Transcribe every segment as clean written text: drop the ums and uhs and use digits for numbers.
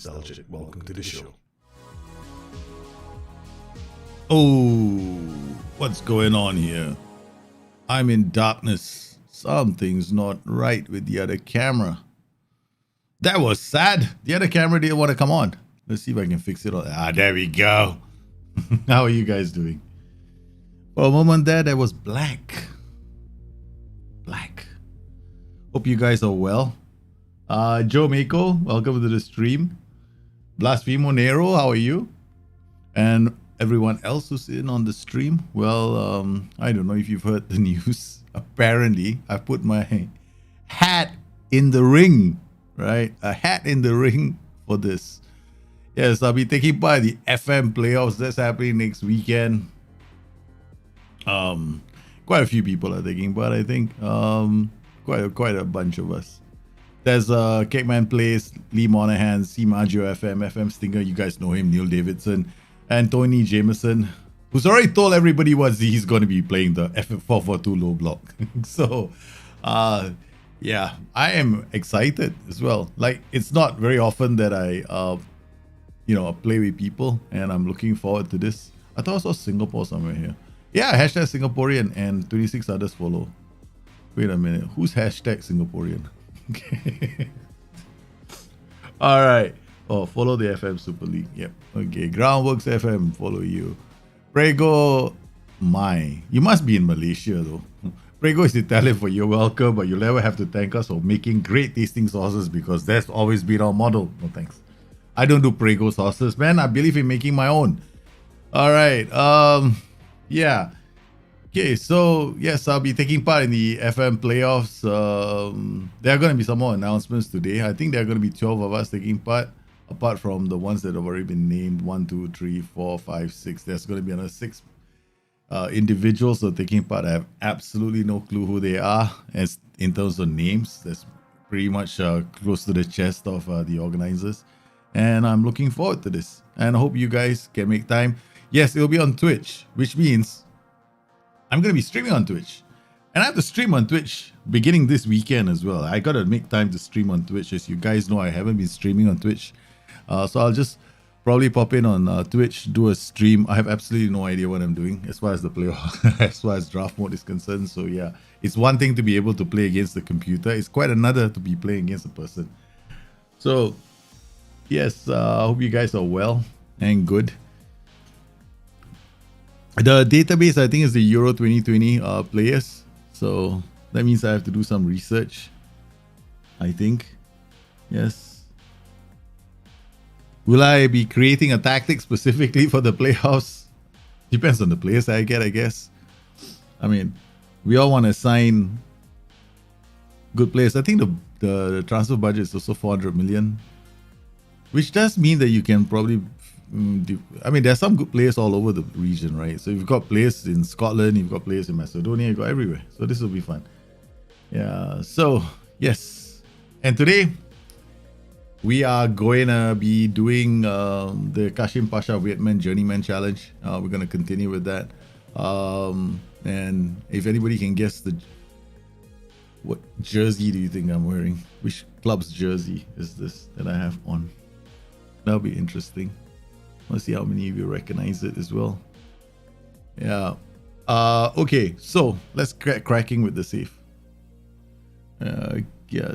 nostalgic. Welcome to the show. Oh, what's going on here? I'm in darkness. Something's not right with the other camera. That was sad. The other camera didn't want to come on. Let's see if I can fix it. There we go. How are you guys doing? For a moment there was black. Black. Hope you guys are well. Joe Mako, welcome to the stream. Blasphemo Nero, how are you? And everyone else who's in on the stream, well, I don't know if you've heard the news. Apparently, I put my hat in the ring, right? A hat in the ring for this. Yes, I'll be taking part in the FM playoffs. That's happening next weekend. Quite a few people are taking part, I think. Quite a bunch of us. There's Cakeman Plays, Lee Monahan, C Maggio FM Stinger, you guys know him, Neil Davidson, and Tony Jameson, who's already told everybody what he's going to be playing the FF442 low block. So, yeah, I am excited as well. Like, it's not very often that I, play with people, and I'm looking forward to this. I thought I saw Singapore somewhere here. Yeah, hashtag Singaporean and 26 others follow. Wait a minute, who's hashtag Singaporean? Okay. All right. Oh, follow the FM Super League. Yep. Okay. Groundworks FM, follow you. Prego, you must be in Malaysia though. Prego is Italian for you're welcome, but you'll never have to thank us for making great tasting sauces because that's always been our model. No thanks. I don't do Prego sauces, man. I believe in making my own. All right. Yeah. Okay, so yes, I'll be taking part in the FM playoffs. There are going to be some more announcements today. I think there are going to be 12 of us taking part, apart from the ones that have already been named. 1, 2, 3, 4, 5, 6. There's going to be another 6 individuals that are taking part. I have absolutely no clue who they are as in terms of names. That's pretty much close to the chest of the organizers. And I'm looking forward to this. And I hope you guys can make time. Yes, it'll be on Twitch, which means I'm going to be streaming on Twitch. And I have to stream on Twitch beginning this weekend as well. I got to make time to stream on Twitch. As you guys know, I haven't been streaming on Twitch. So I'll just probably pop in on Twitch, do a stream. I have absolutely no idea what I'm doing as far as the playoff, as far as draft mode is concerned. So yeah, it's one thing to be able to play against the computer. It's quite another to be playing against a person. So yes, I hope you guys are well and good. The database, I think, is the Euro 2020 players. So that means I have to do some research, I think. Yes. Will I be creating a tactic specifically for the playoffs? Depends on the players I get, I guess. I mean, we all want to sign good players. I think the transfer budget is also 400 million, which does mean that you can probably... I mean, there's some good players all over the region, right? So you've got players in Scotland, you've got players in Macedonia, you've got everywhere. So this will be fun. Yeah, so yes. And today, we are going to be doing the Kashim Pasha Vietman Journeyman Challenge. We're going to continue with that. And if anybody can guess what jersey do you think I'm wearing? Which club's jersey is this that I have on? That'll be interesting. Let's see how many of you recognize it as well. Yeah. Okay, so let's get cracking with the save. Yeah,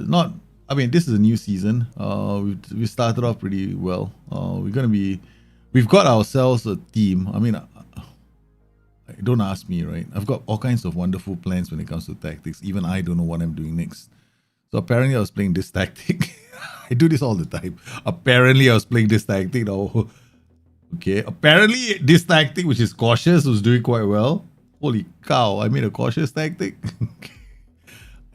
I mean, this is a new season. We started off pretty well. We've got ourselves a team. I mean, don't ask me, right? I've got all kinds of wonderful plans when it comes to tactics. Even I don't know what I'm doing next. So apparently I was playing this tactic. I do this all the time. Apparently I was playing this tactic. Okay, apparently this tactic, which is cautious, was doing quite well. Holy cow, I made a cautious tactic.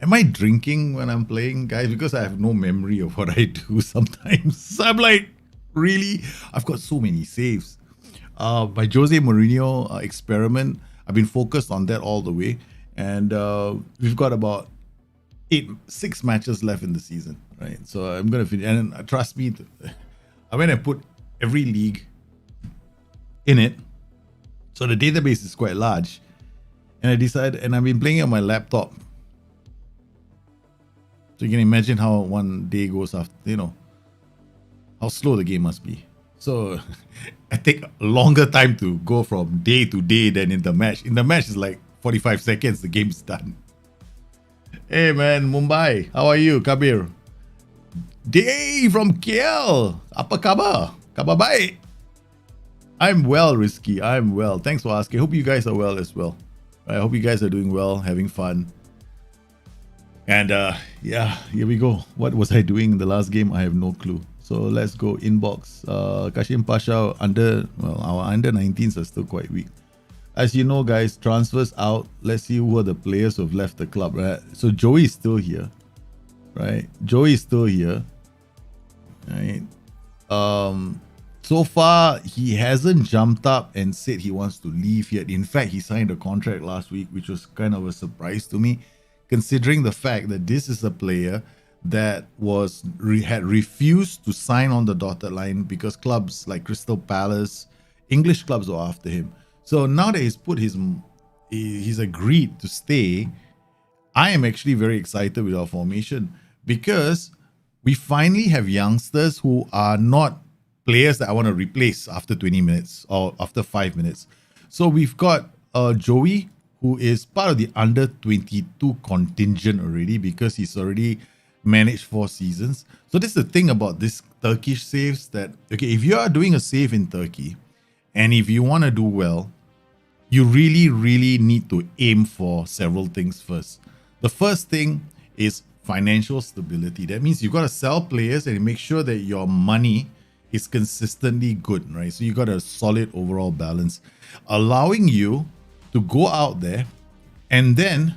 Am I drinking when I'm playing, guys? Because I have no memory of what I do sometimes. I'm like, really? I've got so many saves. My Jose Mourinho experiment, I've been focused on that all the way. And we've got about 6 matches left in the season, right? So I'm going to finish. And trust me, I went and put every league in it. So the database is quite large. And I decided, and I've been playing it on my laptop. So you can imagine how one day goes after, how slow the game must be. So I take a longer time to go from day to day than in the match. In the match, it's like 45 seconds, the game's done. Hey man, Mumbai, how are you, Kabir? Dave from KL, apa khabar? Khabar baik? I'm well, Risky. I'm well. Thanks for asking. Hope you guys are well as well. I hope you guys are doing well, having fun. And yeah, here we go. What was I doing in the last game? I have no clue. So let's go inbox. Kashim Pasha our under 19s are still quite weak. As you know, guys, transfers out. Let's see who are the players who have left the club. Right? So Joey is still here, right? Joey is still here, right? So far, he hasn't jumped up and said he wants to leave yet. In fact, he signed a contract last week, which was kind of a surprise to me, considering the fact that this is a player that had refused to sign on the dotted line because clubs like Crystal Palace, English clubs were after him. So now that he's agreed to stay, I am actually very excited with our formation because we finally have youngsters who are not players that I want to replace after 20 minutes or after 5 minutes. So we've got Joey, who is part of the under 22 contingent already because he's already managed 4 seasons. So this is the thing about this Turkish saves that, okay, if you are doing a save in Turkey and if you want to do well, you really, really need to aim for several things first. The first thing is financial stability. That means you've got to sell players and make sure that your money is consistently good, right? So you got a solid overall balance, allowing you to go out there and then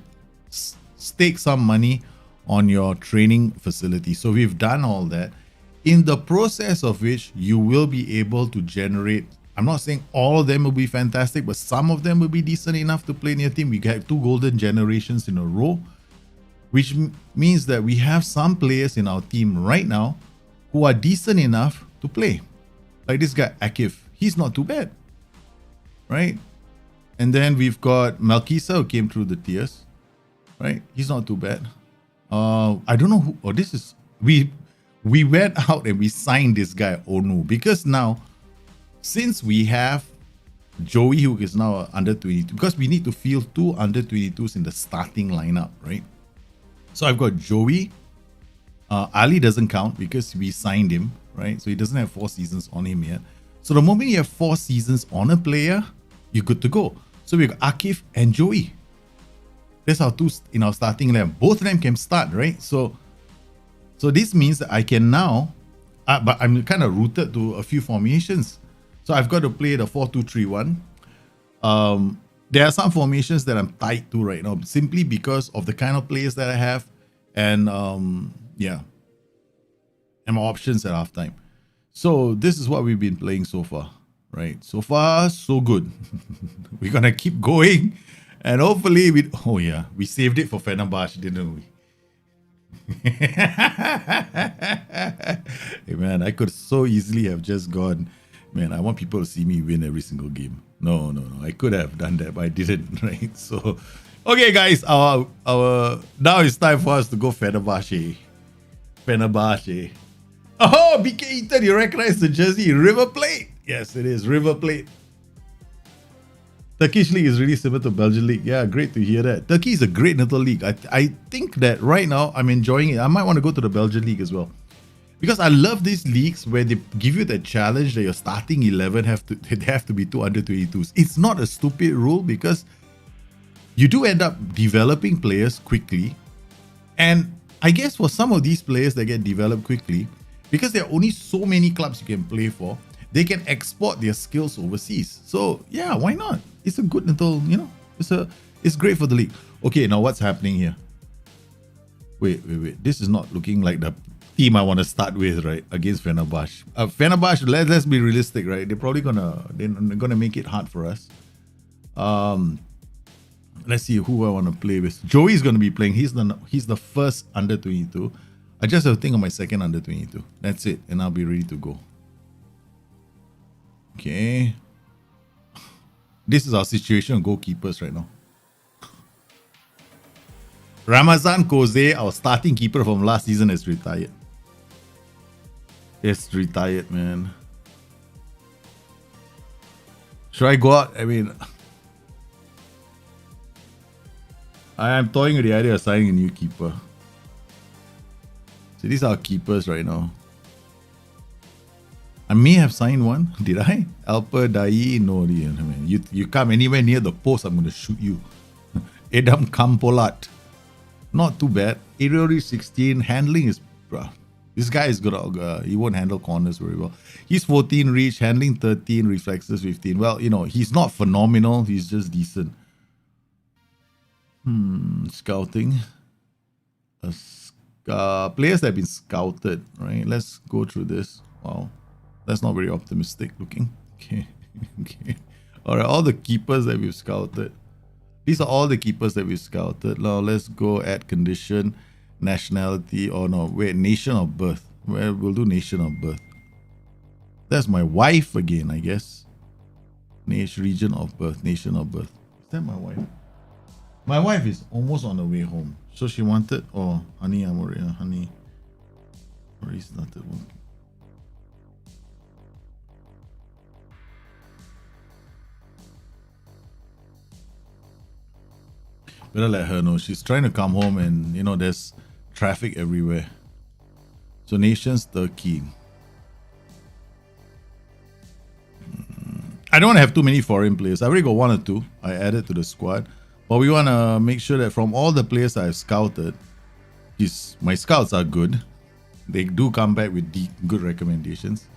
stake some money on your training facility. So we've done all that, in the process of which you will be able to generate, I'm not saying all of them will be fantastic, but some of them will be decent enough to play in your team. We got 2 golden generations in a row, which means that we have some players in our team right now who are decent enough to play. Like this guy, Akif. He's not too bad, right? And then we've got Malkisa, who came through the tiers, right? He's not too bad. I don't know who, this is, we went out and we signed this guy, Onu, because now, since we have Joey, who is now under 22, because we need to field 2 under 22s in the starting lineup, right? So I've got Joey. Ali doesn't count because we signed him, right? So he doesn't have 4 seasons on him yet. So the moment you have 4 seasons on a player, you're good to go. So we've got Akif and Joey. That's our 2 in our starting lineup. Both of them can start, right? So this means that I can now, but I'm kind of rooted to a few formations. So I've got to play the 4-2-3-1. There are some formations that I'm tied to right now, simply because of the kind of players that I have, and yeah, and my options at halftime. So this is what we've been playing so far, right? So far, so good. We're gonna keep going, and hopefully we saved it for Fenerbahce, didn't we? Hey man, I could so easily have just gone, man, I want people to see me win every single game. No. I could have done that, but I didn't, right? So, okay, guys, our now it's time for us to go Fenerbahce. Oh, BK Eaton, you recognize the jersey? River Plate. Yes, it is River Plate. Turkish league is really similar to Belgian league. Yeah, great to hear that. Turkey is a great little league. I think that right now I'm enjoying it. I might want to go to the Belgian league as well, because I love these leagues where they give you the challenge that your starting 11 have to be 2 under 22s. It's not a stupid rule because you do end up developing players quickly. And I guess for some of these players that get developed quickly, because there are only so many clubs you can play for, they can export their skills overseas. So yeah, why not? It's a good little, it's great for the league. Okay, now what's happening here? Wait. This is not looking like the team I want to start with, right? Against Fenerbahce. Fenerbahce, let's be realistic, right? They're probably gonna make it hard for us. Let's see who I want to play with. Joey's gonna be playing. He's the first under 22. I just have to think of my second under 22. That's it, and I'll be ready to go. Okay. This is our situation of goalkeepers right now. Ramazan Koze, our starting keeper from last season, has retired. It's retired, man. Should I go out? I mean, I am toying with the idea of signing a new keeper. So these are keepers right now. I may have signed one. Did I? Alper Dai? No, man. You come anywhere near the post, I'm going to shoot you. Edam Kampolat. Not too bad. Aerial reach 16. Handling is... this guy is good. He won't handle corners very well. He's 14 reach. Handling 13. Reflexes 15. Well, you know, he's not phenomenal. He's just decent. Scouting. Players that have been scouted, right? Let's go through this. Wow. That's not very optimistic looking. Okay. Okay. Alright, all the keepers that we've scouted. These are all the keepers that we've scouted. Now let's go at condition, nationality, or no, wait, nation of birth. Well, we'll do nation of birth. That's my wife again, I guess. Region of birth, nation of birth. Is that my wife? My wife is almost on the way home. So she wanted, oh, honey, I'm already, honey. Already started working. Better let her know. She's trying to come home and, you know, there's traffic everywhere. So nations, Turkey. I don't want to have too many foreign players. I already got one or two I added to the squad. But we want to make sure that from all the players I've scouted, my scouts are good. They do come back with good recommendations.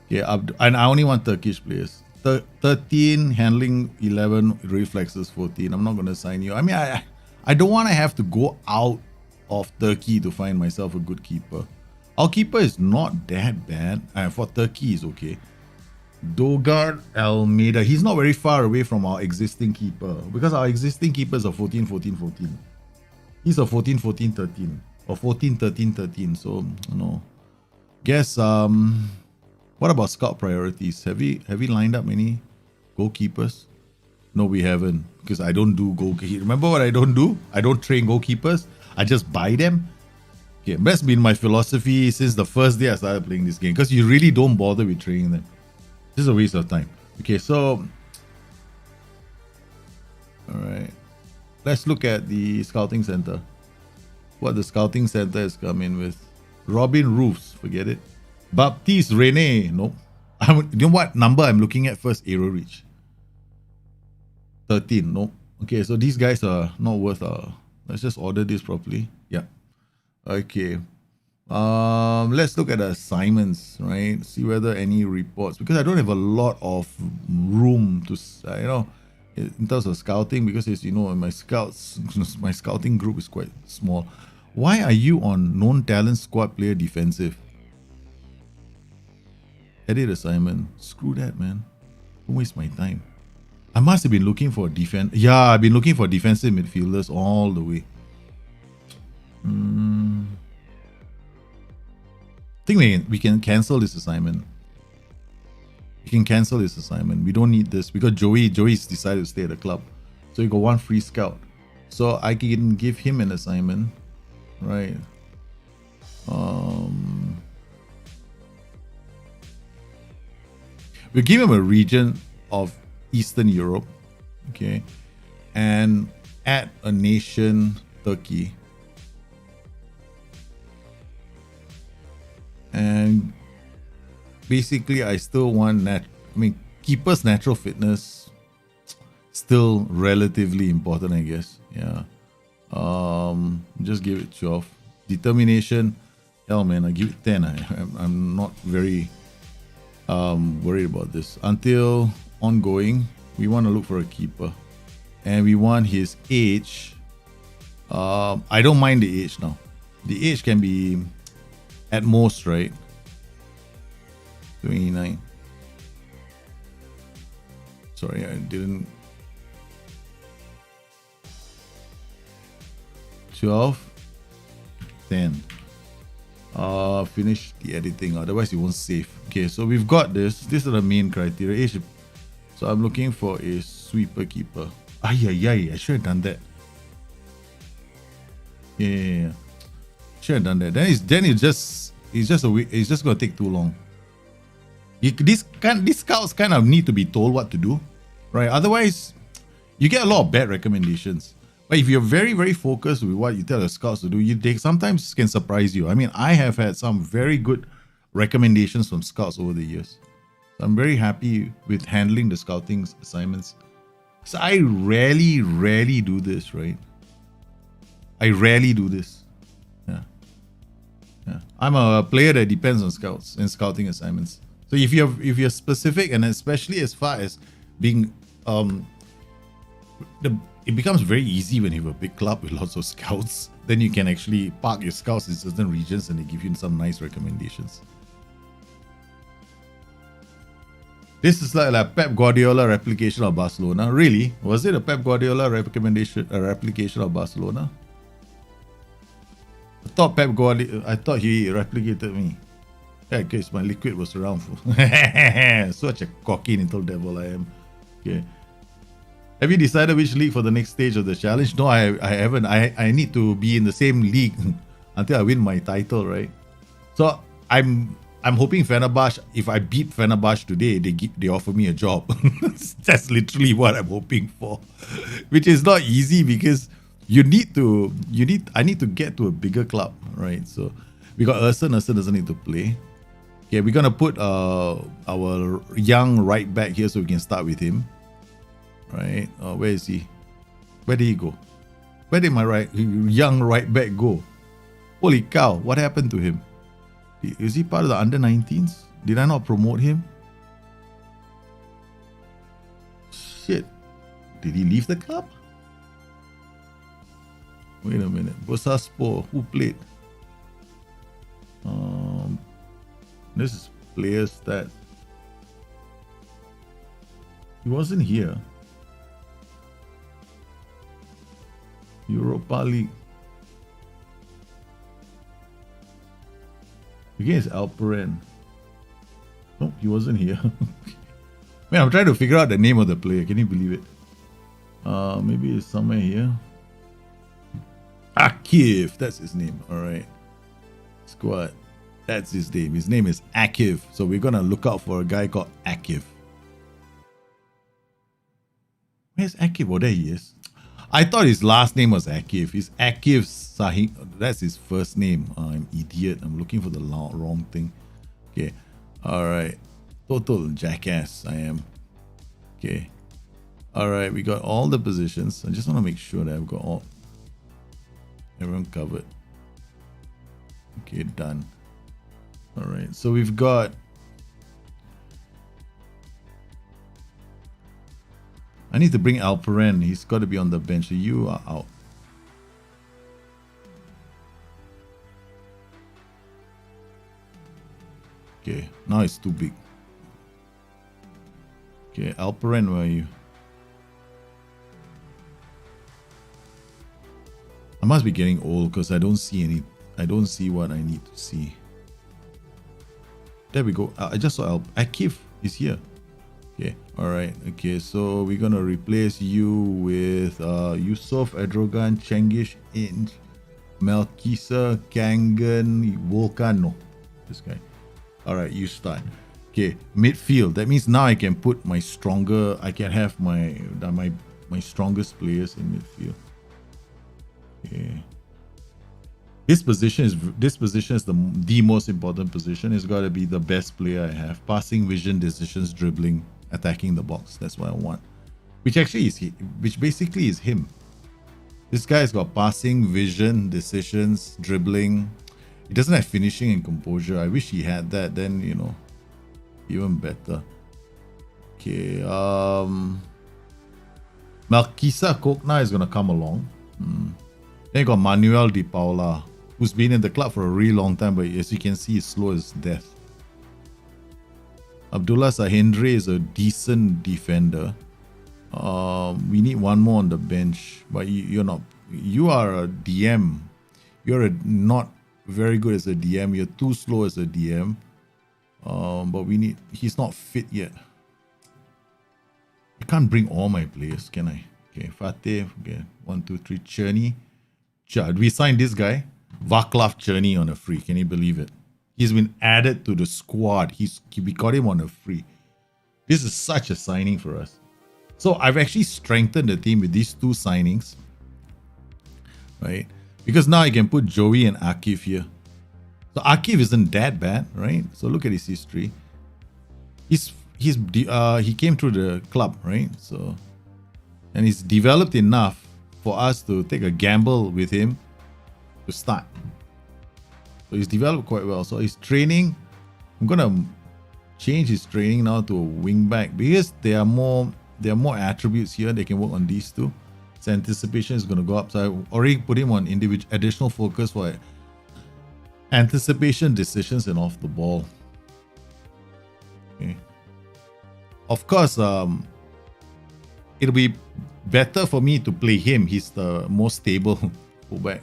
Yeah, and I only want Turkish players. 13, handling 11, reflexes 14. I'm not going to sign you. I mean, I don't want to have to go out of Turkey to find myself a good keeper. Our keeper is not that bad. For Turkey, is okay. Dogard Almeida. He's not very far away from our existing keeper because our existing keepers are 14, 14, 14. He's a 14, 14, 13 or 14, 13, 13. So, you know, guess, what about scout priorities? Have we lined up any goalkeepers? No, we haven't, because I don't do goalkeepers. Remember what I don't do? I don't train goalkeepers. I just buy them. Okay, that's been my philosophy since the first day I started playing this game, because you really don't bother with training them. This is a waste of time. Okay, so all right, let's look at the scouting center. What the scouting center has come in with. Robin Roofs, forget it. Baptiste Rene, nope. You know what number I'm looking at first? Aero reach 13, nope. Okay, so these guys are not worth. Let's just order this properly. Yeah. Okay. Let's look at the assignments, right? See whether any reports, because I don't have a lot of room to, you know, in terms of scouting, because as you know, my scouting group is quite small. Why are you on known talent squad player defensive? Edit assignment. Screw that, man. Don't waste my time. I must have been looking for defense. Yeah, I've been looking for defensive midfielders all the way. I think we can cancel this assignment. We can cancel this assignment. We don't need this because Joey's decided to stay at the club. So you got one free scout. So I can give him an assignment. Right. We'll give him a region of Eastern Europe. Okay. And add a nation, Turkey. And basically, I still want keeper's natural fitness still relatively important, I guess. Yeah. Just give it 12. Determination, hell man, I give it 10. I'm not very worried about this. Until ongoing, we want to look for a keeper, and we want his age. I don't mind the age now. The age can be at most, right? 29. Sorry, I didn't. 12. 10. Finish the editing, otherwise it won't save. Okay, so we've got this. These are the main criteria. Age. So I'm looking for a sweeper keeper. I should have done that. Yeah. Should have done that. Then it's just It's just gonna take too long. These scouts kind of need to be told what to do, right? Otherwise, you get a lot of bad recommendations. But if you're very, very focused with what you tell the scouts to do, they sometimes can surprise you. I mean, I have had some very good recommendations from scouts over the years. So I'm very happy with handling the scouting assignments. So I rarely do this, right? I rarely do this. Yeah. I'm a player that depends on scouts and scouting assignments. So if you're specific, and especially as far as being it becomes very easy when you have a big club with lots of scouts. Then you can actually park your scouts in certain regions and they give you some nice recommendations. This is like a Pep Guardiola replication of Barcelona. Really? Was it a Pep Guardiola replication of Barcelona? I thought he replicated me. Yeah, because my liquid was around. Such a cocky little devil I am. Okay. Have you decided which league for the next stage of the challenge? No, I haven't. I need to be in the same league until I win my title, right? So I'm hoping Fenerbahce, if I beat Fenerbahce today, they offer me a job. That's literally what I'm hoping for. Which is not easy because I need to get to a bigger club, right? So we got Urson doesn't need to play. Okay, we're gonna put our young right back here so we can start with him. Right? Where is he? Where did he go? Where did my young right back go? Holy cow, what happened to him? Is he part of the under-19s? Did I not promote him? Shit. Did he leave the club? Wait a minute. Bursaspor, who played? This is player stat. He wasn't here. Europa League. Against Alperen. No, he wasn't here. Man, I'm trying to figure out the name of the player. Can you believe it? Maybe it's somewhere here. Akif, that's his name. Alright. Squad. That's his name. His name is Akif. So we're gonna look out for a guy called Akif. Where's Akif? Oh, there he is. I thought his last name was Akif. It's Akif Sahih. That's his first name. I'm idiot. I'm looking for the wrong thing. Okay. Alright. Total jackass I am. Okay. Alright, we got all the positions. I just want to make sure that I've got everyone covered. Okay, done. Alright, so we've got I need to bring Alperen. He's got to be on the bench. So you are out. Okay, now it's too big. Okay, Alperen, where are you? I must be getting old because I don't see what I need to see. There we go. I just saw Akif is here. Okay, alright. Okay, so we're gonna replace you with Yusof, Edrogan, Chengish, Inch, Melkisa, Kangan, Volcano. This guy. Alright, you start. Okay, midfield. That means now I can put my stronger. I can have my strongest players in midfield. Okay. This position is the most important position. It's got to be the best player I have. Passing, vision, decisions, dribbling, attacking the box. That's what I want. Which basically is him. This guy's got passing, vision, decisions, dribbling. He doesn't have finishing and composure. I wish he had that. Then even better. Okay. Malkisa Kokna is gonna come along. Then you got Manuel Di Paula, who's been in the club for a really long time, but as you can see, he's slow as death. Abdullah Sahindre is a decent defender. We need one more on the bench, but you're not. You are a DM. You're not very good as a DM. You're too slow as a DM. But he's not fit yet. I can't bring all my players, can I? Okay, Fateh. Okay, 1, 2, 3. Cherney. We signed this guy, Vaclav Cherney, on a free. Can you believe it? He's been added to the squad. We got him on a free. This is such a signing for us. So I've actually strengthened the team with these two signings, right? Because now I can put Joey and Akif here. So Akif isn't that bad, right? So look at his history. He came through the club, right? So, and he's developed enough for us to take a gamble with him to start. So he's developed quite well. So his training, I'm gonna change his training now to a wing back because there are more attributes here. They can work on these two. His anticipation is gonna go up. So I already put him on individual additional focus for anticipation, decisions, and off the ball. Okay. Of course, it'll be better for me to play him. He's the most stable fullback.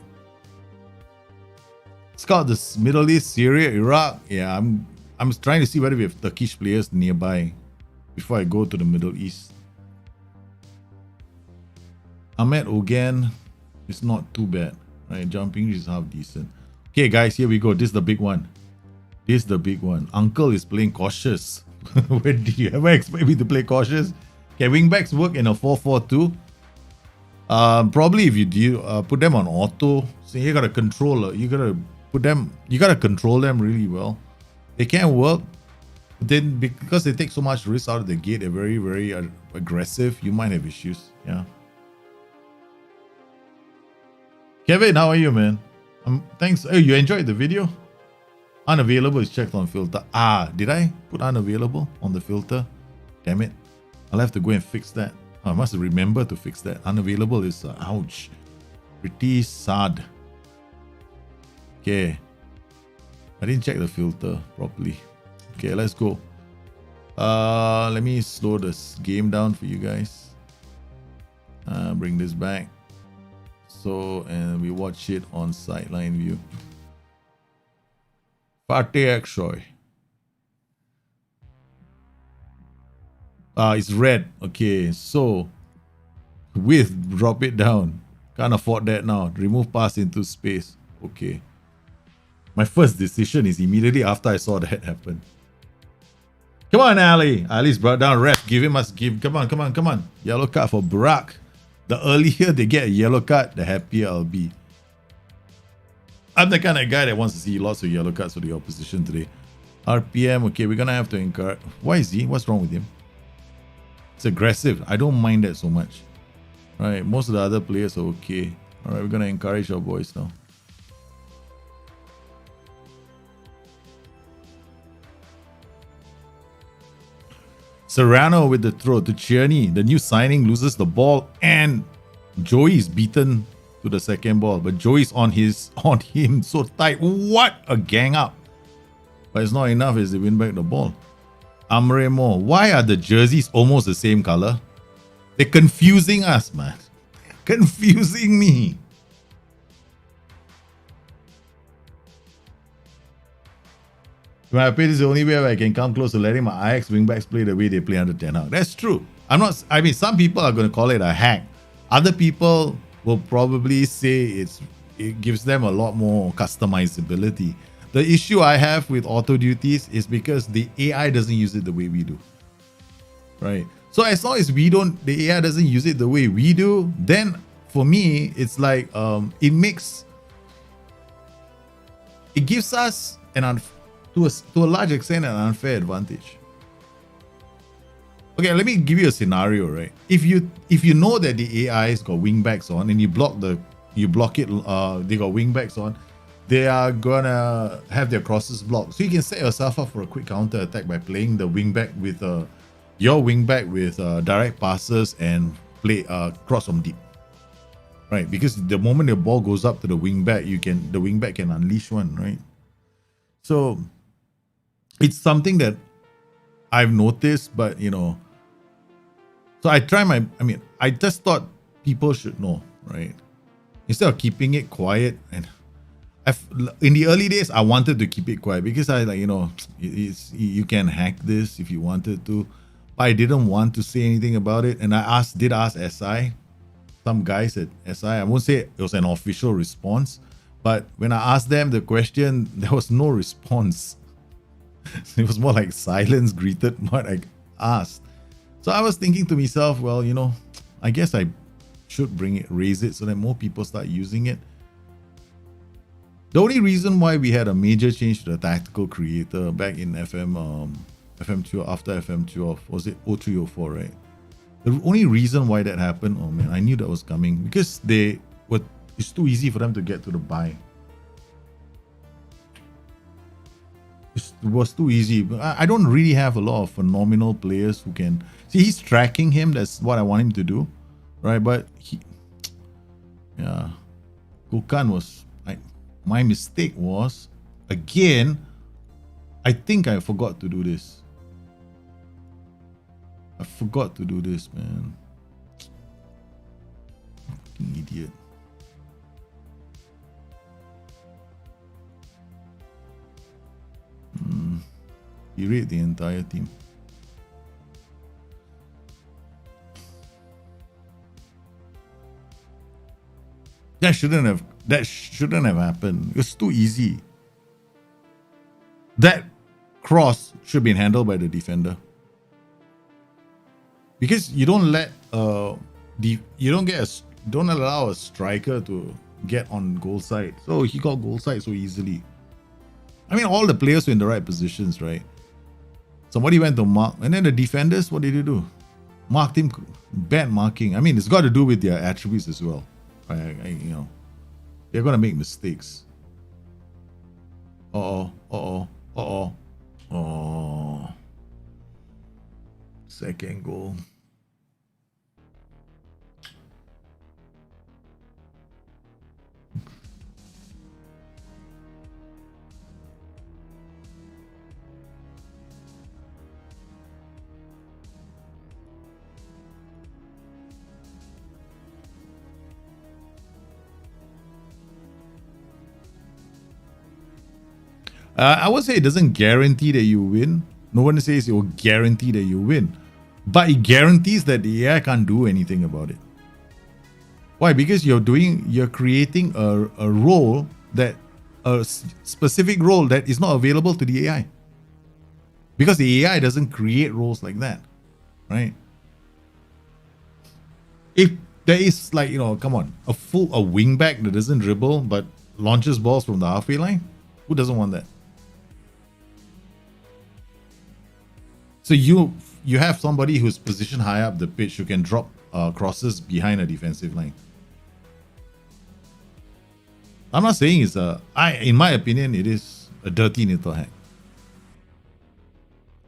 Scout this Middle East, Syria, Iraq. Yeah, I'm trying to see whether we have Turkish players nearby before I go to the Middle East. Ahmed Ogan is not too bad. Right, jumping is half decent. Okay, guys, here we go. This is the big one. This is the big one. Uncle is playing cautious. When did you ever expect me to play cautious? Can wingbacks work in a 4-4-2? Probably if you do put them on auto. So you gotta control. You gotta put them. You gotta control them really well. They can work. But then because they take so much risk out of the gate, they're very, very aggressive. You might have issues. Yeah. Kevin, how are you, man? Thanks. Oh, you enjoyed the video? Unavailable is checked on filter. Did I put unavailable on the filter? Damn it. I'll have to go and fix that. I must remember to fix that. Unavailable is, ouch. Pretty sad. Okay. I didn't check the filter properly. Okay, let's go. Let me slow this game down for you guys. Bring this back. So, and we watch it on sideline view. Fateh Akshoy. It's red. Okay, so width, drop it down. Can't afford that now. Remove pass into space. Okay. My first decision is immediately after I saw that happen. Come on, Ali. Ali's brought down ref. Come on. Yellow card for Burak. The earlier they get a yellow card, the happier I'll be. I'm the kind of guy that wants to see lots of yellow cards for the opposition today. RPM, okay, we're gonna have to encourage. Why is he? What's wrong with him? It's aggressive. I don't mind that so much. Alright, most of the other players are okay. Alright, we're gonna encourage our boys now. Serrano with the throw to Tierney. The new signing loses the ball and Joey is beaten to the second ball. But Joey's on him so tight. What a gang up. But it's not enough as they win back the ball. Amre Mo. Why are the jerseys almost the same color? They're confusing us, man. Confusing me. In my opinion, this is the only way I can come close to letting my Ajax wingbacks play the way they play under Ten Hag. That's true. I mean, some people are going to call it a hack. Other people will probably say it gives them a lot more customizability. The issue I have with auto duties is because the AI doesn't use it the way we do. Right? So as long as the AI doesn't use it the way we do, then for me, it's like, it gives us to a large extent an unfair advantage. Okay, let me give you a scenario, right? If you know that the AI's got wingbacks on and you block it, they got wingbacks on, they are gonna have their crosses blocked. So you can set yourself up for a quick counter attack by playing the wingback with your wingback with direct passes and play cross from deep. Right? Because the moment the ball goes up to the wingback, the wingback can unleash one, right? So it's something that I've noticed, but so I just thought people should know, right? Instead of keeping it quiet, and in the early days, I wanted to keep it quiet because I you can hack this if you wanted to, but I didn't want to say anything about it. And I did ask SI, some guys at SI, I won't say it was an official response, But when I asked them the question, there was no response. It was more like silence greeted what I asked. So I was thinking to myself, well, I guess I should raise it so that more people start using it. The only reason why we had a major change to the tactical creator back in FM12, after FM12, was it 0304, right? The only reason why that happened, oh man, I knew that was coming, because it's too easy for them to get to the buy. It was too easy. I don't really have a lot of phenomenal players who can see. He's tracking him. That's what I want him to do, right? But Gulkan was. My mistake was, again, I think I forgot to do this. I forgot to do this, man. Fucking idiot. He raid the entire team. That shouldn't have happened. It was too easy. That cross should be handled by the defender. Because you don't don't allow a striker to get on goal side. So he got goal side so easily. I mean, all the players were in the right positions, right? Somebody went to mark, and then the defenders, what did they do? Marked him, bad marking. I mean, it's got to do with their attributes as well. They're gonna make mistakes. Oh. Second goal. I would say it doesn't guarantee that you win. No one says it will guarantee that you win. But it guarantees that the AI can't do anything about it. Why? Because you're creating a role a specific role that is not available to the AI. Because the AI doesn't create roles like that. Right? If there is come on, a wingback that doesn't dribble but launches balls from the halfway line, who doesn't want that? So you have somebody who's positioned high up the pitch who can drop crosses behind a defensive line. I'm not saying in my opinion, it is a dirty little hack.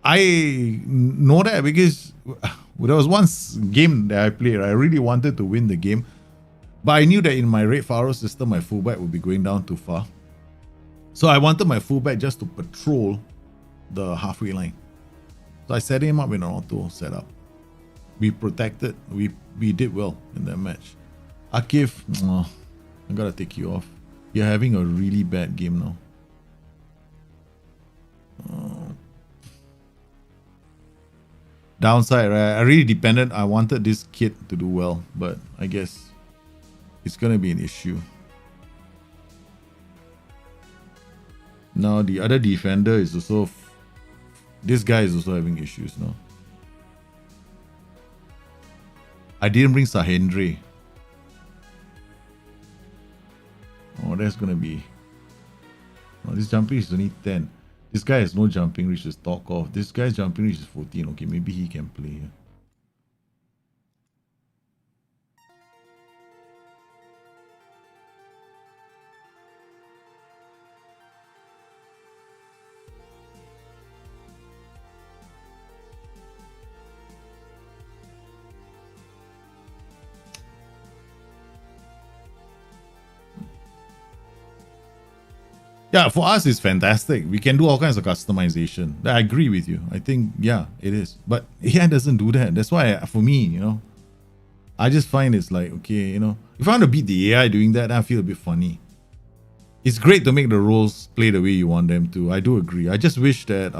I know that because there was one game that I played. I really wanted to win the game, but I knew that in my Red Faro system, my fullback would be going down too far. So I wanted my fullback just to patrol the halfway line. So I set him up in an auto setup. We protected. We did well in that match. Akif, I gotta take you off. You're having a really bad game now. Downside, right? I really depended. I wanted this kid to do well, but I guess it's gonna be an issue. Now the other defender is also. This guy is also having issues now. I didn't bring Sahendra. Oh, that's gonna be. Oh, this jumping reach is only 10. This guy has no jumping reach to talk off. This guy's jumping reach is 14. Okay, maybe he can play. Yeah, for us, it's fantastic. We can do all kinds of customization. I agree with you. I think, yeah, it is. But AI doesn't do that. That's why, for me, I just find it's like, okay, if I want to beat the AI doing that, I feel a bit funny. It's great to make the roles play the way you want them to. I do agree. I just wish that,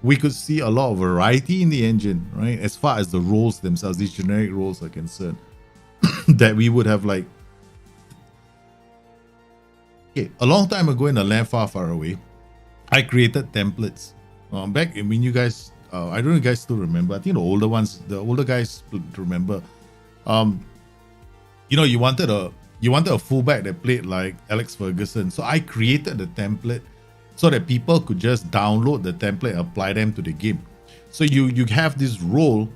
we could see a lot of variety in the engine, right? As far as the roles themselves, these generic roles are concerned, that we would have like, okay, a long time ago in a land far, far away, I created templates. Back when you guys, I don't know if you guys still remember. I think the older guys remember. You know, you wanted a fullback that played like Alex Ferguson. So I created the template so that people could just download the template and apply them to the game. So you have this role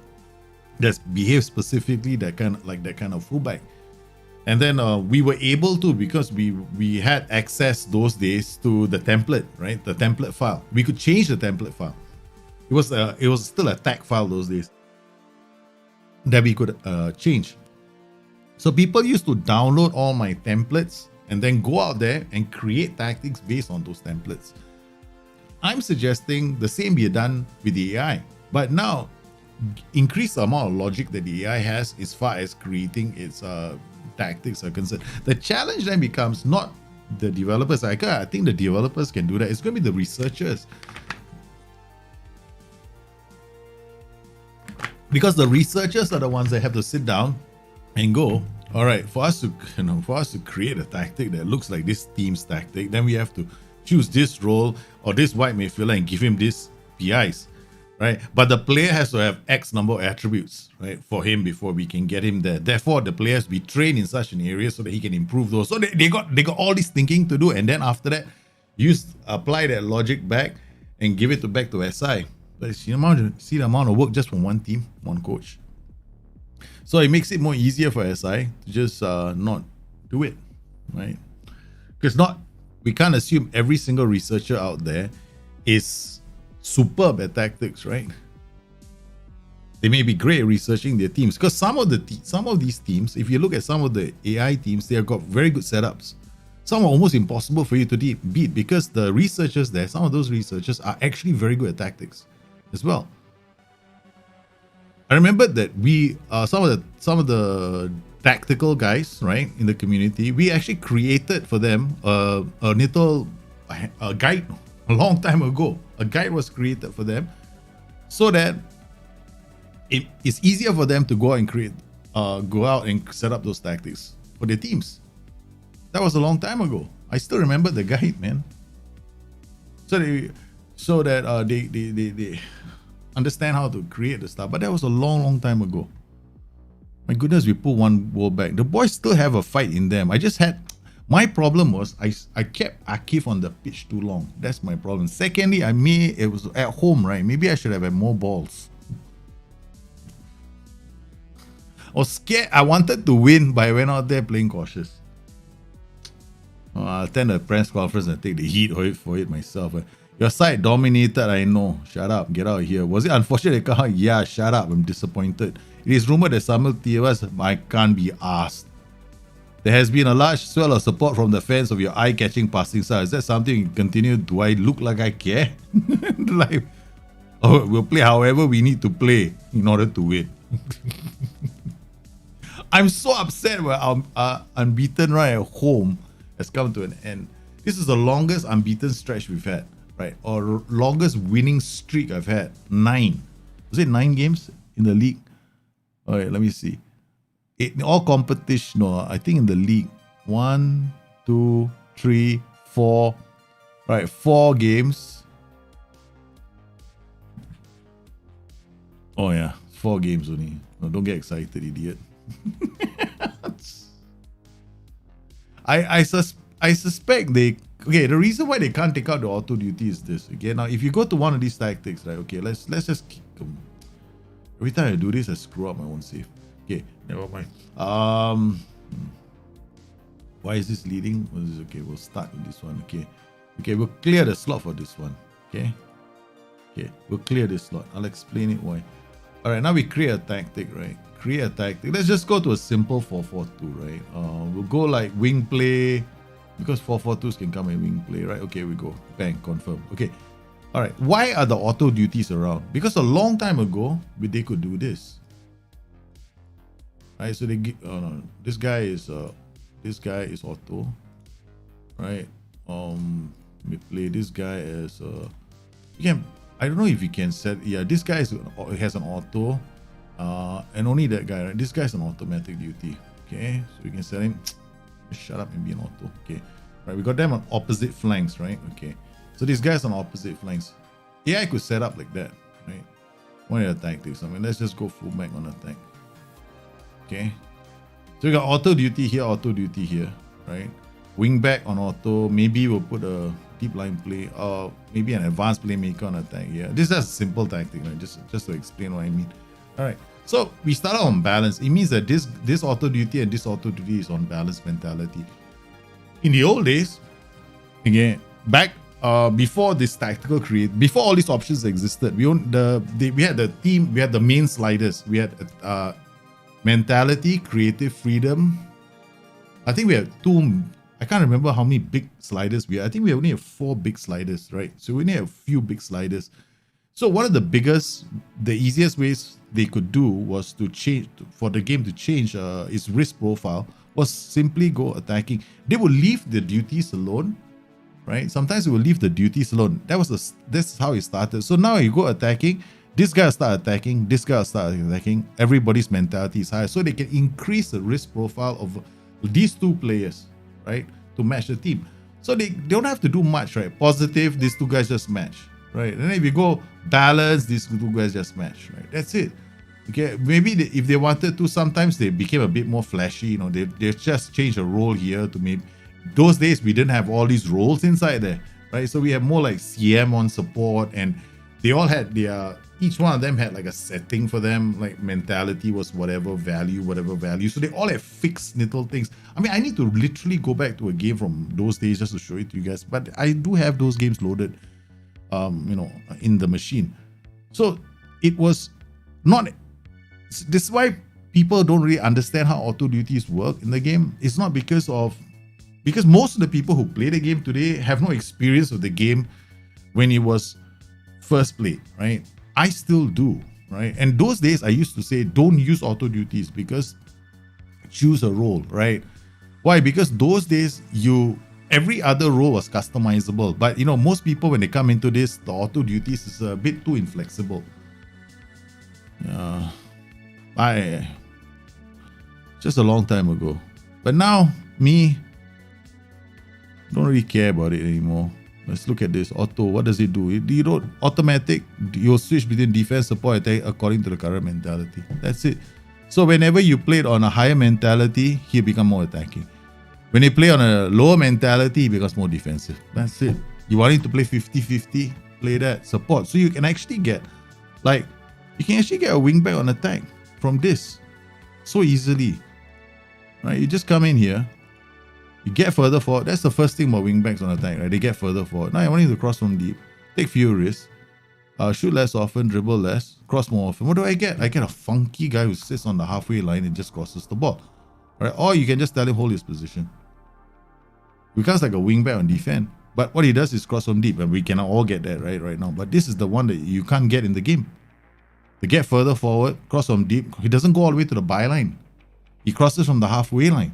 that behaves specifically that kind of fullback. And then we were able to, because we had access those days to the template, right? The template file. We could change the template file. It was still a tag file those days that we could change. So people used to download all my templates and then go out there and create tactics based on those templates. I'm suggesting the same be done with the AI, but now increase the amount of logic that the AI has as far as creating its tactics are concerned. The challenge then becomes not the developers. I think the developers can do that. It's going to be the researchers, because the researchers are the ones that have to sit down and go, all right, for us to create a tactic that looks like this team's tactic, then we have to choose this role or this wide midfielder and give him this PIs, right? But the player has to have X number of attributes, right, for him before we can get him there. Therefore, the players be trained in such an area so that he can improve those. So they got all this thinking to do, and then after that, apply that logic back and give it back to SI. But see the amount of work just from one team, one coach. So it makes it more easier for SI to just not do it, right? Because we can't assume every single researcher out there is superb at tactics, right? They may be great at researching their teams, because some of these teams, if you look at some of the AI teams, they have got very good setups. Some are almost impossible for you to beat, because the researchers there, some of those researchers are actually very good at tactics as well. I remember that we some of the tactical guys, right, in the community, we actually created for them a little guide a long time ago. A guide was created for them so that it's easier for them to go out and set up those tactics for their teams. That was a long time ago. I still remember the guide, man. So that they understand how to create the stuff. But that was a long time ago. My goodness, we put one goal back. The boys still have a fight in them. My problem was I kept Akif on the pitch too long. That's my problem. Secondly, it was at home, right? Maybe I should have had more balls. I was scared. I wanted to win, but I went out there playing cautious. I'll attend a press conference and take the heat for it myself. Your side dominated, I know. Shut up. Get out of here. Was it unfortunate? Yeah, shut up. I'm disappointed. It is rumored that Samuel Tiawas, I can't be asked. There has been a large swell of support from the fans of your eye-catching passing style. Is that something you continue? Do I look like I care? We'll play however we need to play in order to win. I'm so upset when unbeaten right at home has come to an end. This is the longest unbeaten stretch we've had, right? Or longest winning streak I've had. 9. Was it 9 games in the league? All right, let me see. In all competition, no, I think in the league, 1, 2, 3, 4. Right, 4 games. Oh yeah, 4 games only. No, don't get excited, idiot. I suspect they. Okay, the reason why they can't take out the auto duty is this. Okay, now if you go to one of these tactics, right? Okay, let's just kick them. Every time I do this, I screw up my own save. Okay, never mind. Why is this leading? Okay, we'll start with this one. Okay, we'll clear the slot for this one. Okay, we'll clear this slot. I'll explain it why. All right, now we create a tactic, right? Create a tactic. Let's just go to a simple 4-4-2, right? We'll go like wing play, because 4-4-2s can come in wing play, right? Okay, we go. Bang, confirm. Okay. All right. Why are the auto duties around? Because a long time ago, they could do this. Right? So this guy is auto. Right? We play this guy as I don't know if you can set. Yeah, this guy has an auto, and only that guy. Right? This guy's an automatic duty. Okay, so we can set him. Just shut up and be an auto. Okay, right. We got them on opposite flanks, right? Okay, so this guy's on opposite flanks. Yeah, I could set up like that, right? One of the tactics. I mean, let's just go full back on attack. Okay, so we got auto duty here, right? Wing back on auto. Maybe we'll put a deep line play, or maybe an advanced playmaker on attack. Yeah, this is a simple tactic, right? Just to explain what I mean. All right. So we started on balance. It means that this auto duty and this auto duty is on balance mentality. In the old days, again, back before this tactical before all these options existed, we had the main sliders. We had mentality, creative freedom. I think we have two. I can't remember how many big sliders we had. I think we only have 4 big sliders, right? So we only have a few big sliders. So one of the easiest ways they could do was to change, for the game to change its risk profile, was simply go attacking. They would leave the duties alone, right? Sometimes they will leave the duties alone. This is how it started. So now you go attacking, this guy will start attacking, this guy will start attacking. Everybody's mentality is high, so they can increase the risk profile of these two players, right, to match the team. So they don't have to do much, right? Positive, these two guys just match, right? And then if you go balance, these two guys just match, right? That's it. Okay, maybe if they wanted to, sometimes they became a bit more flashy. You know, they just changed a role here to maybe. Those days we didn't have all these roles inside there, right? So we have more like CM on support, and they all had each one of them had like a setting for them, like mentality was whatever value. So they all have fixed little things. I mean, I need to literally go back to a game from those days just to show it to you guys, but I do have those games loaded, in the machine. So it was not. This is why people don't really understand how auto duties work in the game. It's not because most of the people who play the game today have no experience of the game when it was first played, right? I still do, right? And those days I used to say, don't use auto duties because choose a role, right? Why? Because those days every other role was customizable. But most people, when they come into this, the auto duties is a bit too inflexible. Just a long time ago. But now, me, don't really care about it anymore. Let's look at this. Auto, what does it do? Automatic, you'll switch between defense, support, attack according to the current mentality. That's it. So whenever you play it on a higher mentality, he becomes more attacking. When you play on a lower mentality, he becomes more defensive. That's it. You want him to play 50-50, play that, support. So you can actually get a wingback on attack from this so easily. Right? You just come in here, you get further forward. That's the first thing about wingbacks on attack, right? They get further forward. Now I want you to cross from deep, take fewer risks, shoot less often, dribble less, cross more often. What do I get? I get a funky guy who sits on the halfway line and just crosses the ball. Right? Or you can just tell him hold his position. He becomes like a wingback on defense. But what he does is cross from deep, and we cannot all get that right now. But this is the one that you can't get in the game. To get further forward, cross from deep, he doesn't go all the way to the byline. He crosses from the halfway line.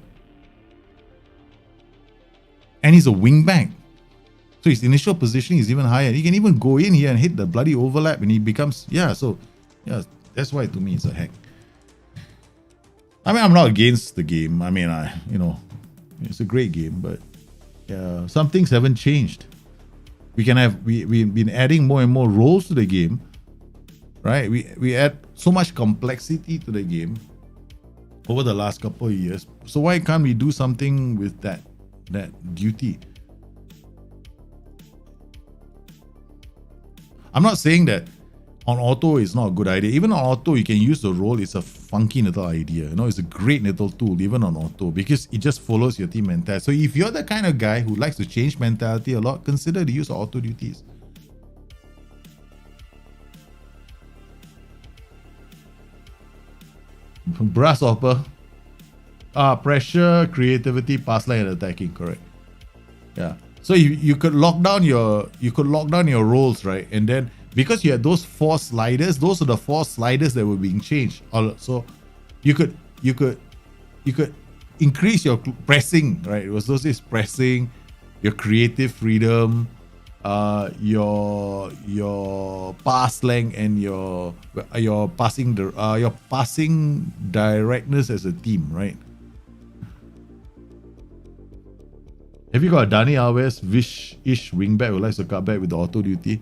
And he's a wingback. So his initial positioning is even higher. He can even go in here and hit the bloody overlap, and he becomes, that's why to me it's a hack. I mean, I'm not against the game. I mean, it's a great game, but some things haven't changed. We've been adding more and more roles to the game, right? We add so much complexity to the game over the last couple of years. So why can't we do something with that duty? I'm not saying that on auto is not a good idea. Even on auto, you can use the role. It's a funky little idea. It's a great little tool, even on auto, because it just follows your team mentality. So if you're the kind of guy who likes to change mentality a lot, consider the use of auto duties. Grasshopper. Pressure, creativity, pass line, and attacking. Correct. Yeah. So you could lock down your roles, right? And then because you had those 4 sliders, those are the 4 sliders that were being changed. So you could increase your pressing, right? It was those days pressing, your creative freedom, your pass length and your passing directness as a team, right? Have you got a Dani Alves ish wingback who likes to cut back with the auto duty?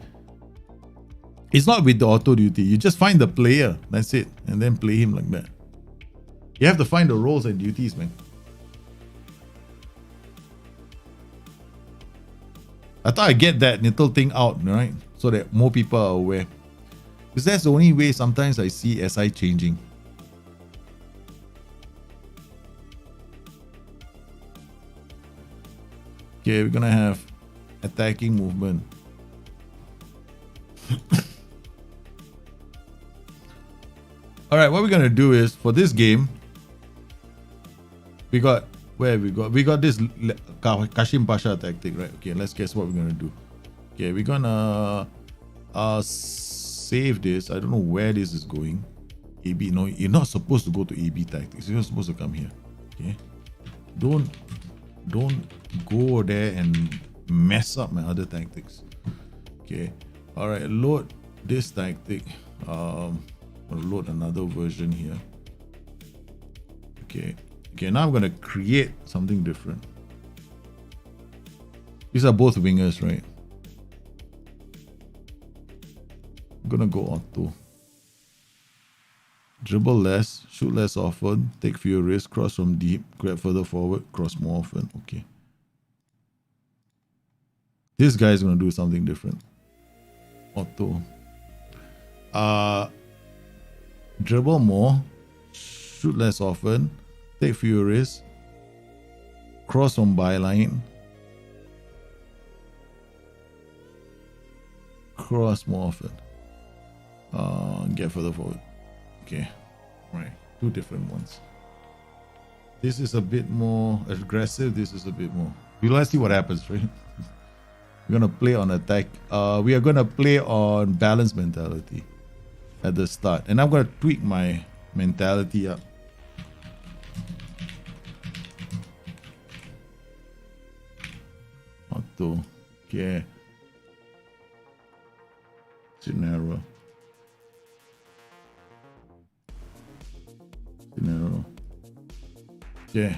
It's not with the auto duty. You just find the player. That's it. And then play him like that. You have to find the roles and duties, man. I thought I'd get that little thing out, right? So that more people are aware. Because that's the only way sometimes I see SI changing. Okay, we're gonna have attacking movement. Alright, what we're gonna do is for this game, we got this Kashim Pasha tactic, right? Okay, let's guess what we're gonna do. Okay, we're gonna save this. I don't know where this is going. AB, no, you're not supposed to go to AB tactics. You're supposed to come here. Okay, don't go there and mess up my other tactics. Okay, all right, load this tactic. I'll load another version here. Okay, now I'm gonna create something different. These are both wingers, right? I'm gonna go auto. Dribble less, shoot less often, take fewer risks, cross from deep, grab further forward, cross more often. Okay. This guy is gonna do something different. Auto. Dribble more, shoot less often, take fewer risks, cross from byline, cross more often, get further forward. Okay, right, two different ones. This is a bit more aggressive, this is a bit more. Let's see what happens, right? We're gonna play on attack. We are gonna play on balance mentality at the start, and I'm gonna tweak my mentality up. Auto. Okay. Scenario. Yeah.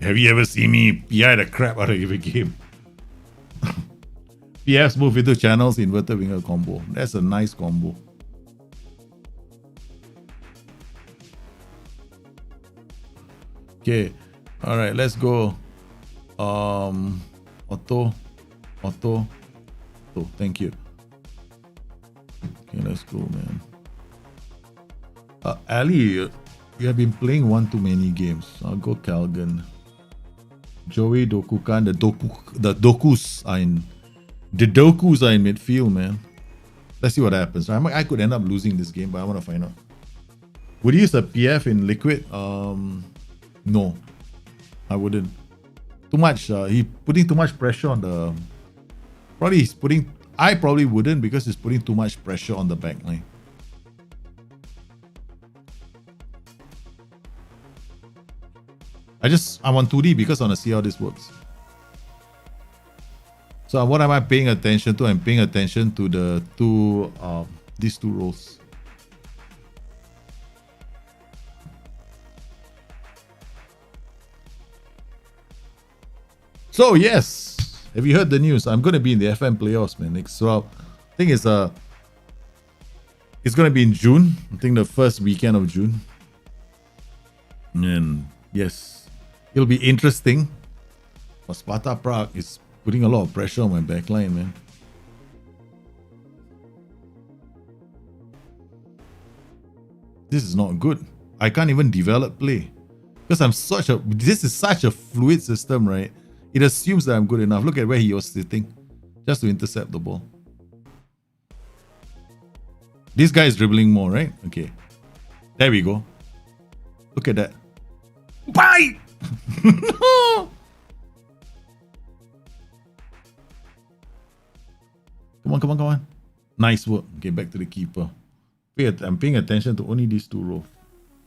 Have you ever seen me PI the crap out of every game? PFs move into channels, inverted winger combo. That's a nice combo. Okay. Alright, let's go. Auto. Thank you. Okay, let's go, man. Ali, you have been playing one too many games. I'll go Calgon. Joey, Dokukan, the Dokus are in midfield, man. Let's see what happens. I could end up losing this game, but I want to find out. Would you use a PF in liquid? No, I wouldn't. Too much. He putting too much pressure on the. I probably wouldn't because he's putting too much pressure on the back line. I want 2D because I want to see how this works. So what am I paying attention to? I'm paying attention to the these two roles. So yes, have you heard the news? I'm going to be in the FM playoffs, man. Next, well, I think it's going to be in June. I think the first weekend of June. And yes, it'll be interesting. But Sparta Prague is putting a lot of pressure on my backline, man. This is not good. I can't even develop play. Because this is such a fluid system, right? It assumes that I'm good enough. Look at where he was sitting. Just to intercept the ball. This guy is dribbling more, right? Okay. There we go. Look at that. Bye! Come on. Nice work. Okay, back to the keeper. I'm paying attention to only these two rows.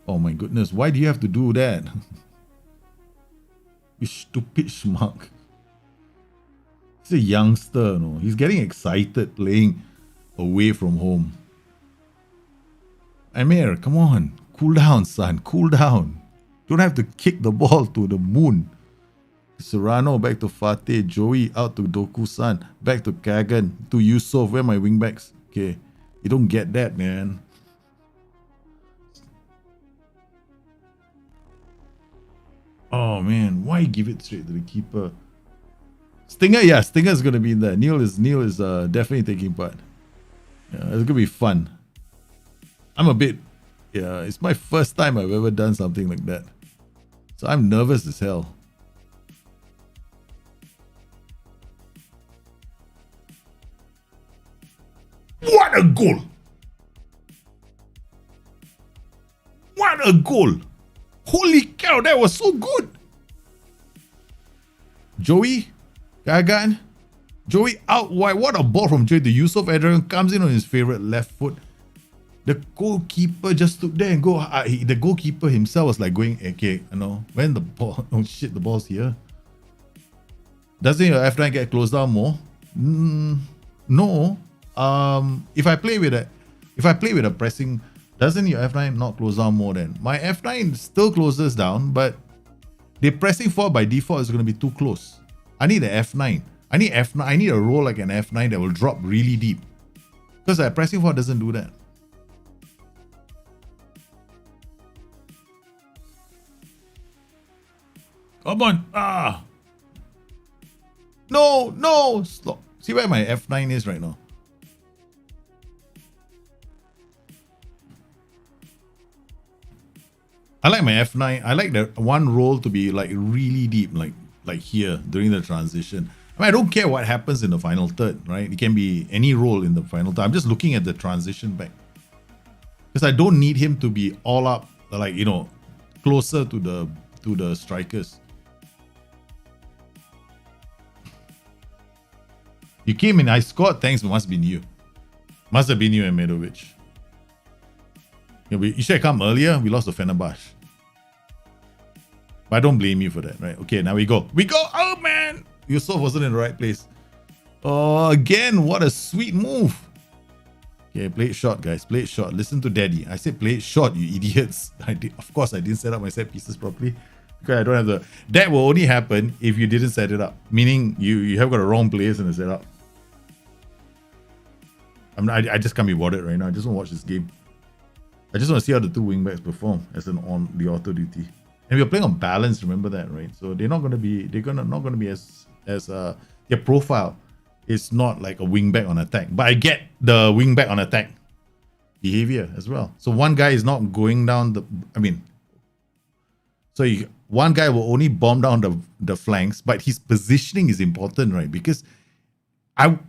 Oh my goodness, why do you have to do that? You stupid schmuck. He's a youngster, no? He's getting excited playing away from home. Amir, come on. Cool down, son. Cool down. Don't have to kick the ball to the moon. Serrano back to Fateh. Joey out to Doku-san. Back to Kagan. To Yusof. Where are my wingbacks? Okay. You don't get that, man. Oh, man. Why give it straight to the keeper? Stinger, yeah. Stinger's going to be in there. Neil is definitely taking part. Yeah, it's going to be fun. I'm a bit... Yeah, it's my first time I've ever done something like that. So I'm nervous as hell. What a goal! What a goal! Holy cow, that was so good! Joey, Gagan, Joey out wide. What a ball from Joey. The Yusuf Adrian comes in on his favorite left foot. The goalkeeper just stood there and go. The goalkeeper himself was like going, okay, you know, when the ball, oh shit, the ball's here. Doesn't your F9 get closed down more? No. If I play with a pressing, doesn't your F9 not close down more then? My F9 still closes down, but the pressing forward by default is going to be too close. I need an F9. I need a roll like an F9 that will drop really deep. Because a pressing forward doesn't do that. Come on. No. Stop. See where my F9 is right now. I like my F9. I like the one roll to be like really deep, like here during the transition. I mean, I don't care what happens in the final third, right? It can be any roll in the final third. I'm just looking at the transition back. Because I don't need him to be all up, like, you know, closer to the strikers. You came in, I scored, thanks, must have been you. Must have been you, Medovic. Yeah, you should have come earlier, we lost to Fenerbahce. But I don't blame you for that, right? Okay, now we go. Oh man! Yusuf wasn't in the right place. Oh, again, what a sweet move. Okay, play it short, guys. Play it short. Listen to daddy. I said play it short, you idiots. Of course, I didn't set up my set pieces properly. Because I don't have the... That will only happen if you didn't set it up. Meaning, you have got the wrong players in the setup. I just can't be bothered right now. I just want to watch this game. I just want to see how the two wingbacks perform as an on the auto duty. And we're playing on balance, remember that, right? So they're not going to be as their profile is not like a wingback on attack. But I get the wingback on attack behavior as well. So one guy is not going down one guy will only bomb down the flanks, but his positioning is important, right? Because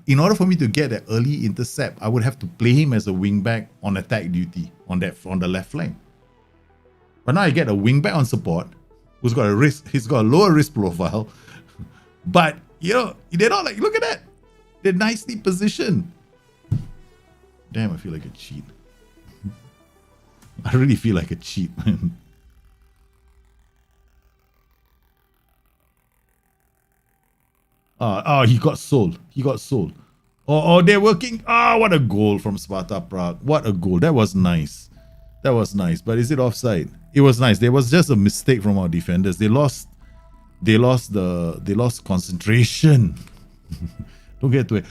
in order for me to get that early intercept, I would have to play him as a wingback on attack duty on the left flank. But now I get a wingback on support who's got he's got a lower risk profile. But you know, they're not like, look at that. They're nicely positioned. Damn, I feel like a cheat. I really feel like a cheat, man. He got sold. Oh, they're working. What a goal from Sparta Prague. What a goal. That was nice. But is it offside? It was nice. There was just a mistake from our defenders. They lost concentration. Don't get to it.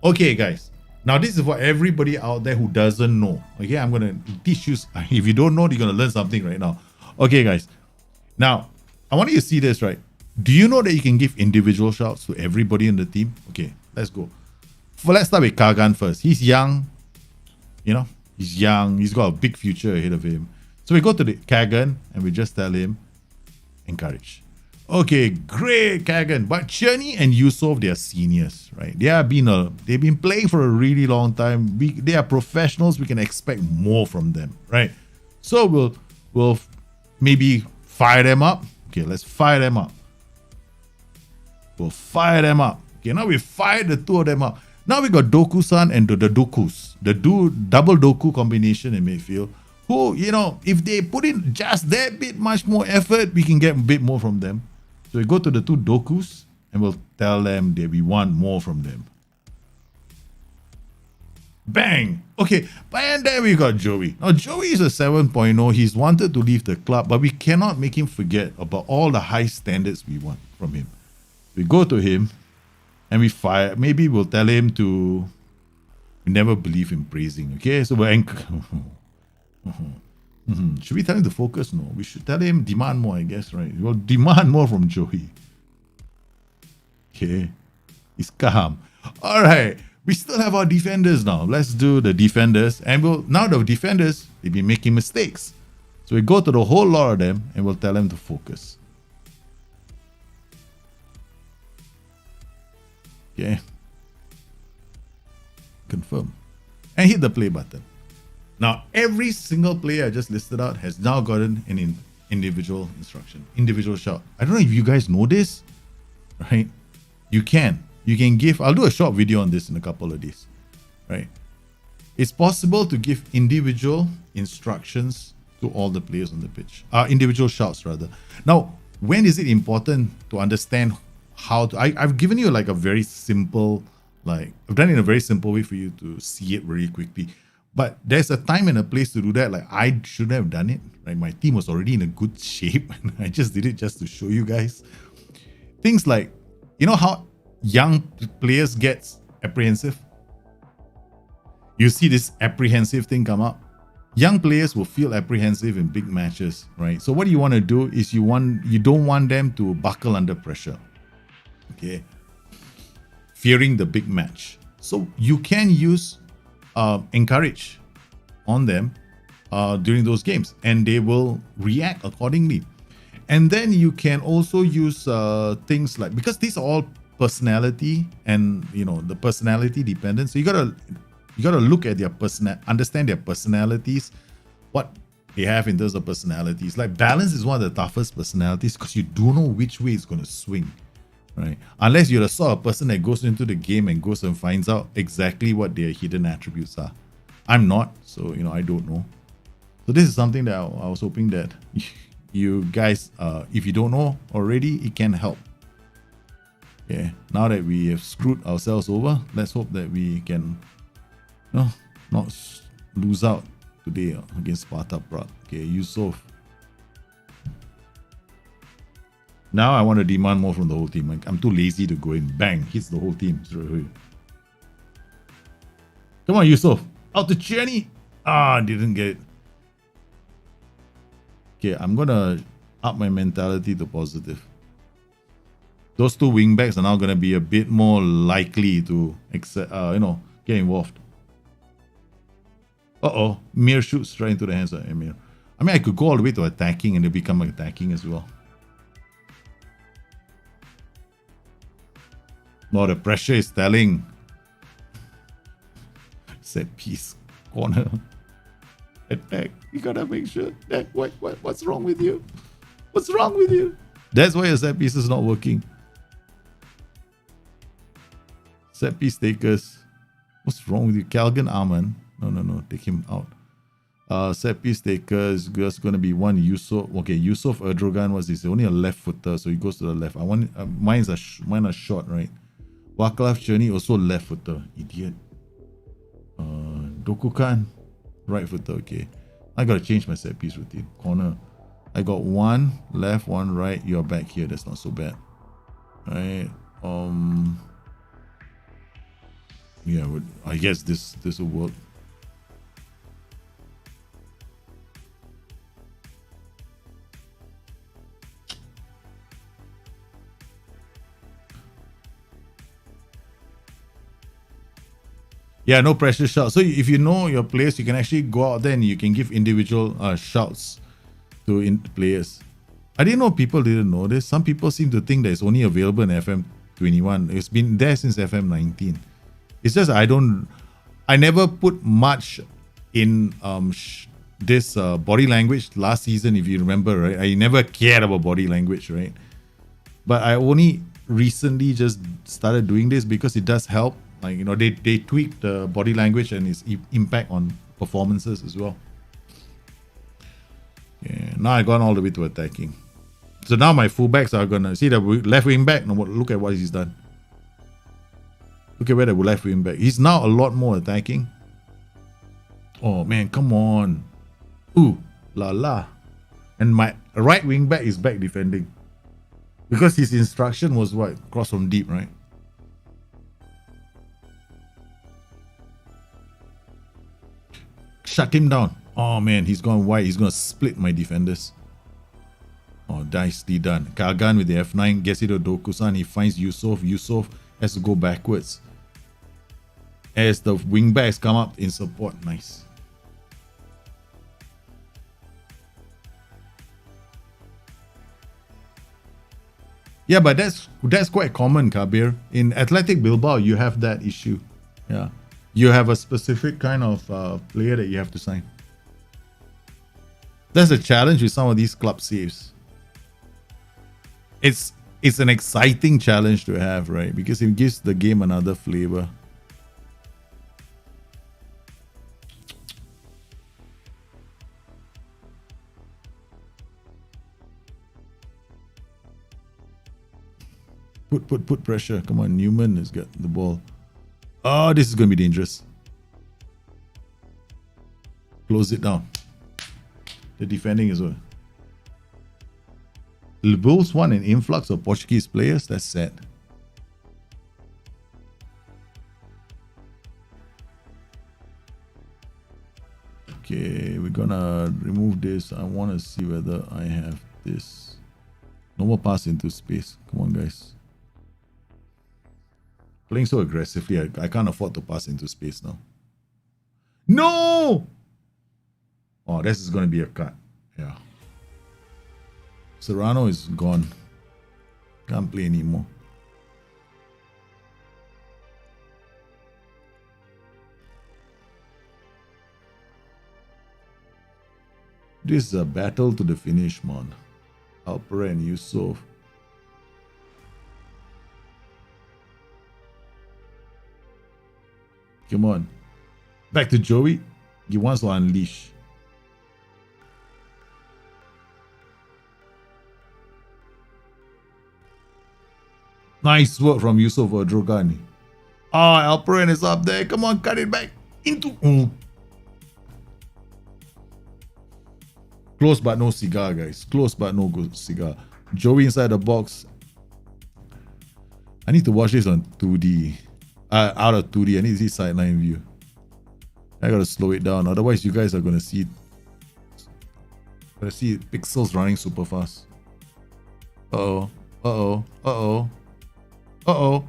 Okay, guys. Now this is for everybody out there who doesn't know. Okay, I'm gonna teach you. If you don't know, you're gonna learn something right now. Okay, guys. Now, I want you to see this, right? Do you know that you can give individual shouts to everybody in the team? Okay, let's go. Let's start with Kagan first. He's young. You know, he's young. He's got a big future ahead of him. So we go to the Kagan and we just tell him, encourage. Okay, great, Kagan. But Cherny and Yusof, they are seniors, right? They've been playing for a really long time. They are professionals. We can expect more from them, right? So we'll maybe fire them up. Okay, let's fire them up. We'll fire them up. Okay, now we fired the two of them up. Now we got Doku-san and the Dokus. The double Doku combination in midfield. Who, you know, if they put in just that bit much more effort, we can get a bit more from them. So we go to the two Dokus and we'll tell them that we want more from them. Bang! Okay, and then we got Joey. Now, Joey is a 7.0. He's wanted to leave the club, but we cannot make him forget about all the high standards we want from him. We go to him and we fire. Maybe we'll tell him to never believe in praising. Okay, so we're should we tell him to focus? No, we should tell him demand more, I guess, right? We'll demand more from Joey. Okay, he's calm. All right. We still have our defenders now. Let's do the defenders. And now the defenders, they've been making mistakes. So we go to the whole lot of them and we'll tell them to focus. Okay. Confirm. And hit the play button. Now, every single player I just listed out has now gotten an individual instruction, individual shout. I don't know if you guys know this, right? You can give, I'll do a short video on this in a couple of days, right? It's possible to give individual instructions to all the players on the pitch, individual shouts rather. Now, when is it important to understand how to, I've given you like a very simple, I've done it in a very simple way for you to see it very quickly. But there's a time and a place to do that. Like, I shouldn't have done it, right? My team was already in a good shape. And I just did it just to show you guys. Things like, you know how young players get apprehensive? You see this apprehensive thing come up. Young players will feel apprehensive in big matches, right? So what you want to do is you don't want them to buckle under pressure. Okay. Fearing the big match. So you can use encourage on them during those games, and they will react accordingly. And then you can also use things like, because these are all personality and the personality dependent, so you gotta look at their understand their personalities, what they have in terms of personalities. Like, balance is one of the toughest personalities because you don't know which way it's going to swing, right? Unless you're the sort of person that goes into the game and goes and finds out exactly what their hidden attributes are. I'm not, so I don't know. So this is something that I was hoping that you guys, if you don't know already, it can help. Yeah, now that we have screwed ourselves over, let's hope that we can not lose out today against Sparta Prague. Okay, Yusuf. Now I want to demand more from the whole team. I'm too lazy to go in. Bang, hits the whole team. Come on, Yusuf. Out to Journey. Didn't get it. Okay, I'm going to up my mentality to positive. Those two wingbacks are now going to be a bit more likely to get involved. Mir shoots right into the hands of Emir. I mean, I could go all the way to attacking and they become attacking as well. No, the pressure is telling. Set piece, corner, attack. You gotta make sure that what's wrong with you? What's wrong with you? That's why your set piece is not working. Set piece takers. What's wrong with you? Kalgan Aman. No. Take him out. Set piece takers. There's going to be one Yusuf. Okay, Yusuf Erdogan was this? Only a left footer, so he goes to the left. Mine a short, right? Waklav Journey also left footer. Idiot. Dokukan right footer. Okay. I got to change my set piece routine. Corner. I got one left, one right. You're back here. That's not so bad. Right. Yeah, I guess this will work. Yeah, no pressure shots. So if you know your players, you can actually go out there and you can give individual shouts to players. I didn't know people didn't know this. Some people seem to think that it's only available in FM21. It's been there since FM19. It's just I never put much in this body language last season, if you remember, right? I never cared about body language, right? But I only recently just started doing this because it does help. Like, they tweak the body language and its impact on performances as well. Yeah, now I gone all the way to attacking. So now my fullbacks are gonna see the left wing back. Now look at what he's done. Look at where the left wing back. He's now a lot more attacking. Oh man, come on. Ooh, la la. And my right wing back is back defending. Because his instruction was what? Cross from deep, right? Shut him down. Oh man, he's gone wide. He's gonna split my defenders. Oh, nicely done. Kagan with the F9 gets it to Dokusan. He finds Yusof. Yusof has to go backwards. As the wing backs come up in support. Nice. Yeah, but that's quite common, Kabir. In Athletic Bilbao, you have that issue. Yeah. You have a specific kind of player that you have to sign. That's a challenge with some of these club saves. It's an exciting challenge to have, right? Because it gives the game another flavor. Put pressure. Come on, Newman has got the ball. Oh, this is going to be dangerous. Close it down. The defending as well. The Bulls want an influx of Portuguese players. That's sad. Okay, we're gonna remove this. I want to see whether I have this. No more pass into space. Come on, guys. Playing so aggressively, I can't afford to pass into space now. No! Oh, this is going to be a cut. Yeah. Serrano is gone. Can't play anymore. This is a battle to the finish, man. Alper and Yusof. Come on. Back to Joey. He wants to unleash. Nice work from Yusuf Drogani. Ah, Alperen is up there. Come on, cut it back. Into. Close but no cigar, guys. Close but no good cigar. Joey inside the box. I need to watch this on 2D. Out of 2D. I need to see sideline view. I gotta slow it down. Otherwise, you guys are gonna see pixels running super fast. Uh-oh. Uh-oh. Uh-oh. Uh-oh.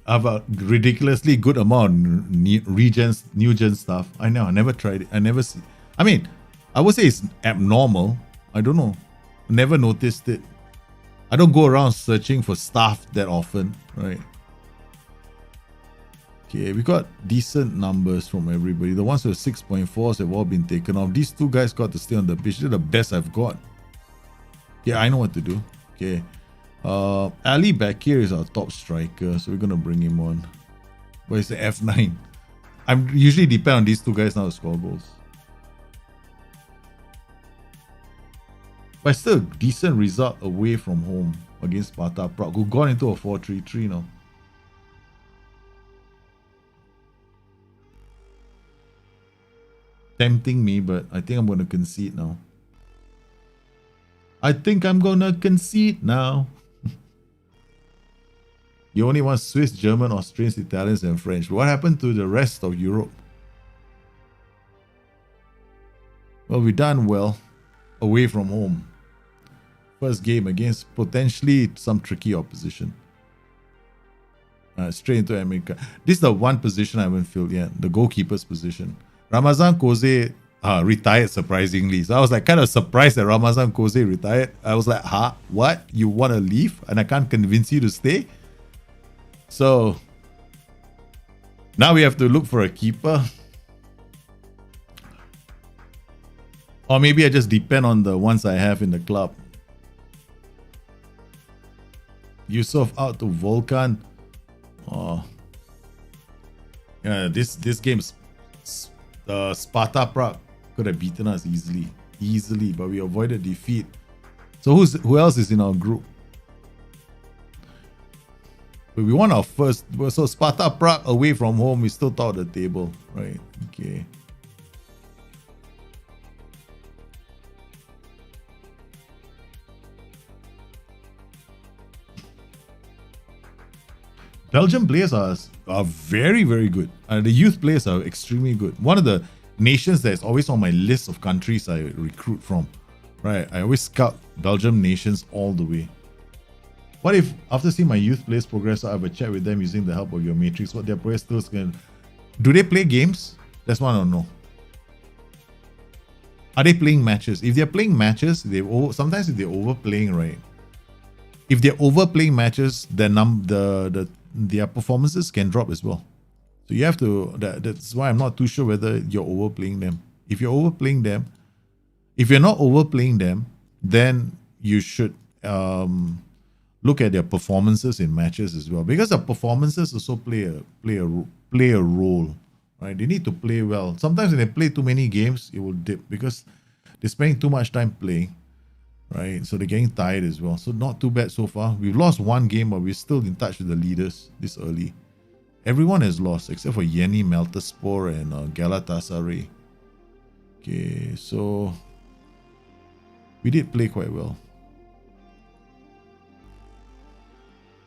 I have a ridiculously good amount of new gen stuff. I know. I never tried it. I never see. I mean, I would say it's abnormal. I don't know. Never noticed it. I don't go around searching for stuff that often, right? Okay, we got decent numbers from everybody. The ones with 6.4s have all been taken off. These two guys got to stay on the pitch. They're the best I've got. Yeah, I know what to do. Okay. Ali back here is our top striker, so we're gonna bring him on. But it's the F9. I'm usually depend on these two guys now to score goals. But still, decent result away from home against Sparta Prague, who got into a 4-3-3 now. Tempting me, but I think I'm going to concede now. I think I'm going to concede now. You only want Swiss, German, Austrians, Italians, and French. What happened to the rest of Europe? Well, we done well away from home. First game against potentially some tricky opposition. Straight into America. This is the one position I haven't filled yet. The goalkeeper's position. Ramazan Koze retired surprisingly. So I was like kind of surprised that Ramazan Koze retired. I was like, huh? What? You want to leave? And I can't convince you to stay? So now we have to look for a keeper. Or maybe I just depend on the ones I have in the club. Yusuf out to Volkan. Oh. Yeah, this game's Sparta Prague could have beaten us easily, but we avoided defeat. So who else is in our group? But we won our first. So Sparta Prague away from home, we still top of the table, right? Okay. Belgian players are very, very good. The youth players are extremely good. One of the nations that is always on my list of countries I recruit from. Right, I always scout Belgium nations all the way. What if, after seeing my youth players progress, I have a chat with them using the help of your matrix? What their progress skills can... Do they play games? That's one I don't know. Are they playing matches? If they're playing matches, sometimes if they're overplaying, right? If they're overplaying matches, their performances can drop as well. So you have to... That's why I'm not too sure whether you're overplaying them. If you're overplaying them, if you're not overplaying them, then you should look at their performances in matches as well, because the performances also play a role, right? They need to play well. Sometimes when they play too many games, it will dip because they're spending too much time playing, right? So they're getting tired as well. So not too bad so far. We've lost one game, but we're still in touch with the leaders this early. Everyone has lost except for Yeni, Melterspor, and Galatasaray. Okay, so we did play quite well.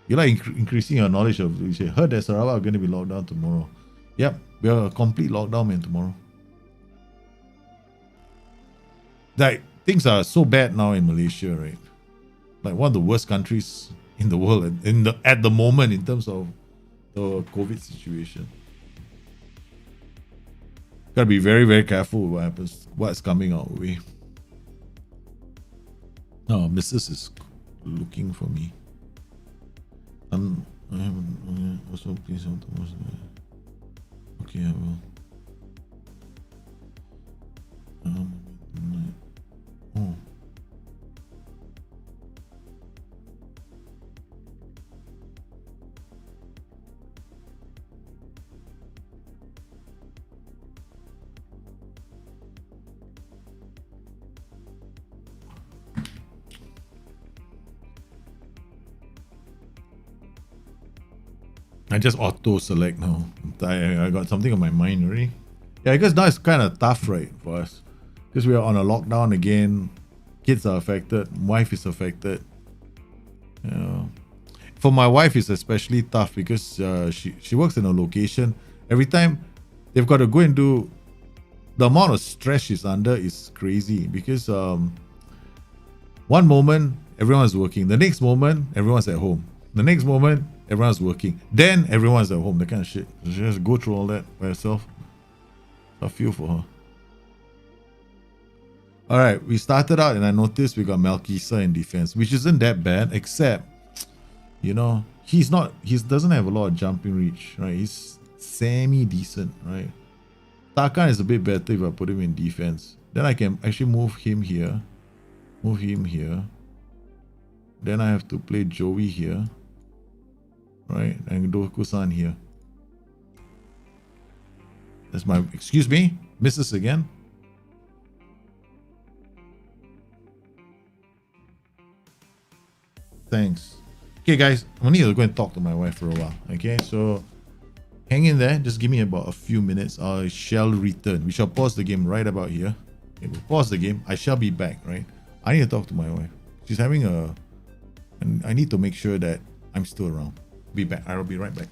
You like increasing your knowledge of... You say, heard that Sarawak are going to be locked down tomorrow. Yep, we are a complete lockdown, man, tomorrow. Like, things are so bad now in Malaysia, right? Like one of the worst countries in the world at the moment in terms of the COVID situation. Gotta be very, very careful with what happens, what's coming our way. No, Mrs. is looking for me. I haven't also please help the most. Okay, I will. Oh. I just auto select now. I got something on my mind already. Yeah, because now it's kind of tough, right, for us. Because we are on a lockdown again. Kids are affected. Wife is affected. Yeah. For my wife, it's especially tough because she works in a location. Every time they've got to go and do... The amount of stress she's under is crazy because one moment, everyone's working. The next moment, everyone's at home. The next moment, everyone's working. Then everyone's at home. That kind of shit. She has to go through all that by herself. I feel for her. Alright, we started out and I noticed we got Melkisa in defense, which isn't that bad, except, you know, he doesn't have a lot of jumping reach, right? He's semi-decent, right? Tarkan is a bit better if I put him in defense. Then I can actually move him here. Move him here. Then I have to play Joey here. Right? And Doku-san here. That's my... Excuse me? Misses again? Thanks. Okay, guys. I need to go and talk to my wife for a while. Okay, so... Hang in there. Just give me about a few minutes. I shall return. We shall pause the game right about here. Okay, we'll pause the game. I shall be back, right? I need to talk to my wife. She's having a... And I need to make sure that I'm still around. Be back. I'll be right back.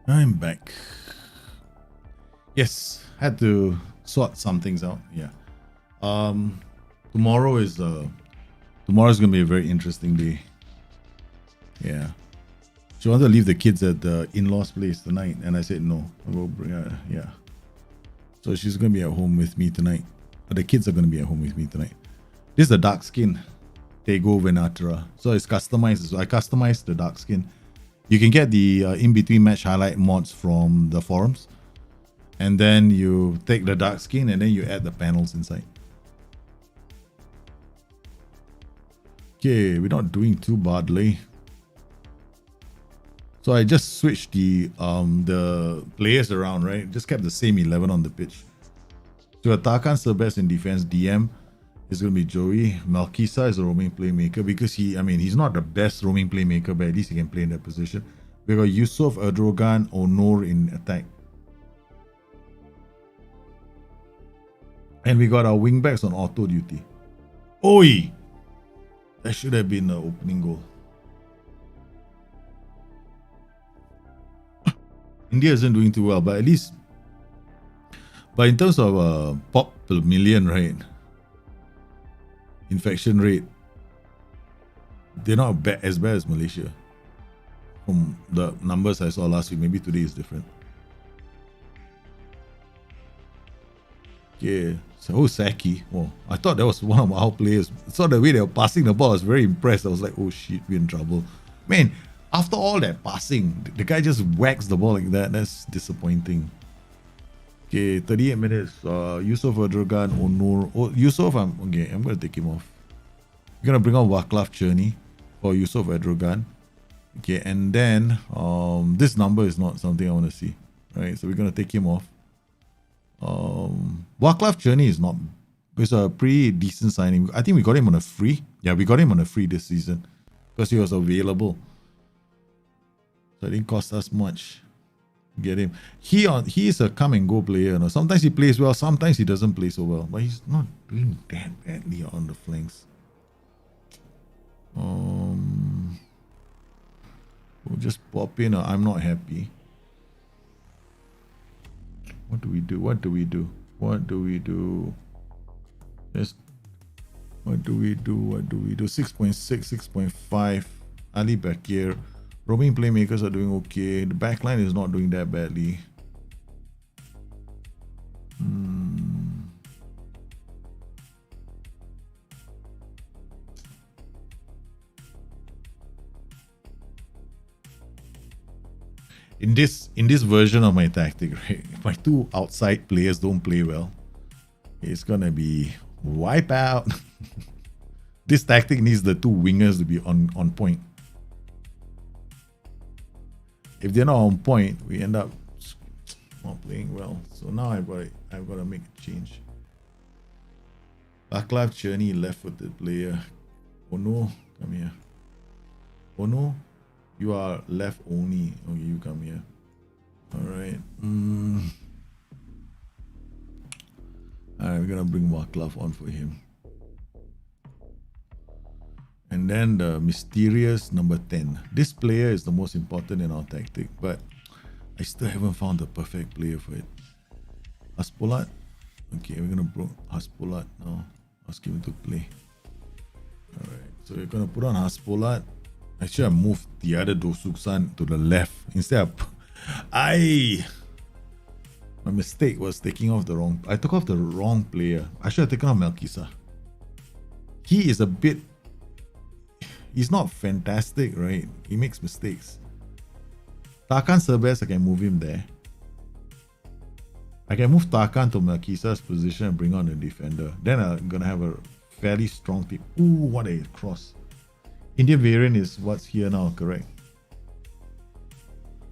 I'm back. Yes, had to sort some things out. Yeah. Tomorrow's gonna be a very interesting day. Yeah. She wanted to leave the kids at the in-laws place tonight, and I said no. I will bring her. Yeah. So she's gonna be at home with me tonight. But the kids are gonna be at home with me tonight. This is the dark skin, Tego Venatra. So it's customized. So I customized the dark skin. You can get the in-between match highlight mods from the forums. And then you take the dark skin and then you add the panels inside. Okay, we're not doing too badly. So I just switched the players around, right? Just kept the same 11 on the pitch. So Tarkan Serbest in defense, DM is going to be Joey. Malkisa is a roaming playmaker because he's not the best roaming playmaker, but at least he can play in that position. We got Yusuf, Erdogan, Onur in attack. And we got our wingbacks on auto duty. Oi! That should have been the opening goal. India isn't doing too well, but at least, but in terms of pop per million, right? Infection rate, they're not as bad as Malaysia. From the numbers I saw last week, maybe today is different. Okay, so Saki. Oh, I thought that was one of our players. I saw the way they were passing the ball. I was very impressed. I was like, oh shit, we're in trouble. Man, after all that passing, the guy just whacks the ball like that. That's disappointing. Okay, 38 minutes. Yusuf Erdogan, Onur. Oh, Yusuf, I'm going to take him off. We're going to bring on Vaclav Cherny for Yusuf Erdogan. Okay, and then this number is not something I want to see. Right, so we're going to take him off. Vaclav Cherny is not. It's a pretty decent signing. I think we got him on a free. Yeah, we got him on a free this season because he was available. So it didn't cost us much. Get him. He is a come and go player. No? Sometimes he plays well, sometimes he doesn't play so well. But he's not doing that badly on the flanks. We'll just pop in. I'm not happy. What do we do? What do we do? What do we do? Just what do we do? What do we do? 6.6, 6.5. Ali Bakir. Roaming playmakers are doing okay. The backline is not doing that badly. In this version of my tactic, right? If my two outside players don't play well, it's gonna be wipe out. This tactic needs the two wingers to be on point. If they're not on point, we end up not playing well. So now I've got to make a change. Vaclav Cherny, left-footed player. Oh no, come here. Oh no, you are left only. Okay, you come here. All right. Alright, we're gonna bring Vaclav on for him. And then the mysterious number 10. This player is the most important in our tactic, but I still haven't found the perfect player for it. Haspolat. Okay, we're gonna bring Haspolat now. Ask him to play. Alright, so we're gonna put on Haspolat. Actually, I moved the other Dosuksan to the left instead of my mistake was taking off the wrong. I took off the wrong player. I should have taken off Malkisa. He is a bit. He's not fantastic, right? He makes mistakes. Tarkan Serbest, I can move him there. I can move Tarkan to Malkisa's position and bring on the defender. Then I'm gonna have a fairly strong team. Ooh, what a cross. Indian variant is what's here now, correct?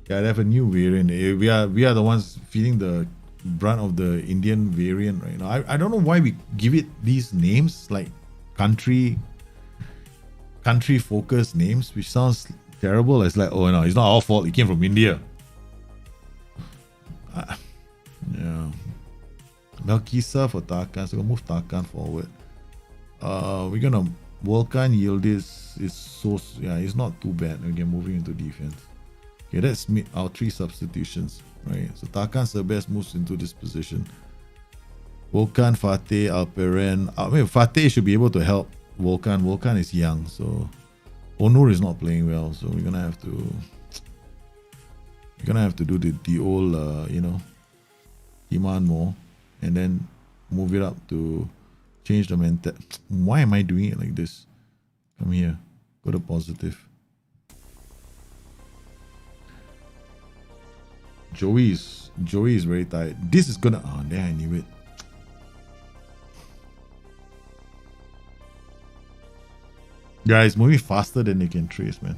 Yeah, I have a new variant. We are the ones feeling the brunt of the Indian variant right now. I don't know why we give it these names like country focused names, which sounds terrible. It's like, oh no, it's not our fault. It came from India. Yeah. Malkisa for Tarkan. So we'll move Tarkan forward. We're gonna Volkan Yildiz is so, yeah, it's not too bad. We can move him into defense. Okay, that's our 3 substitutions, right? So Tarkan Sebes moves into this position. Volkan, Fateh, Alperen. I mean, Fateh should be able to help Volkan. Volkan is young, so Onur is not playing well, so we're gonna have to do the old demand more, and then move it up to change the mental. Why am I doing it like this? Come here, go to positive. Joey is very tired. This is gonna there I knew it. Guys, moving faster than they can trace, man.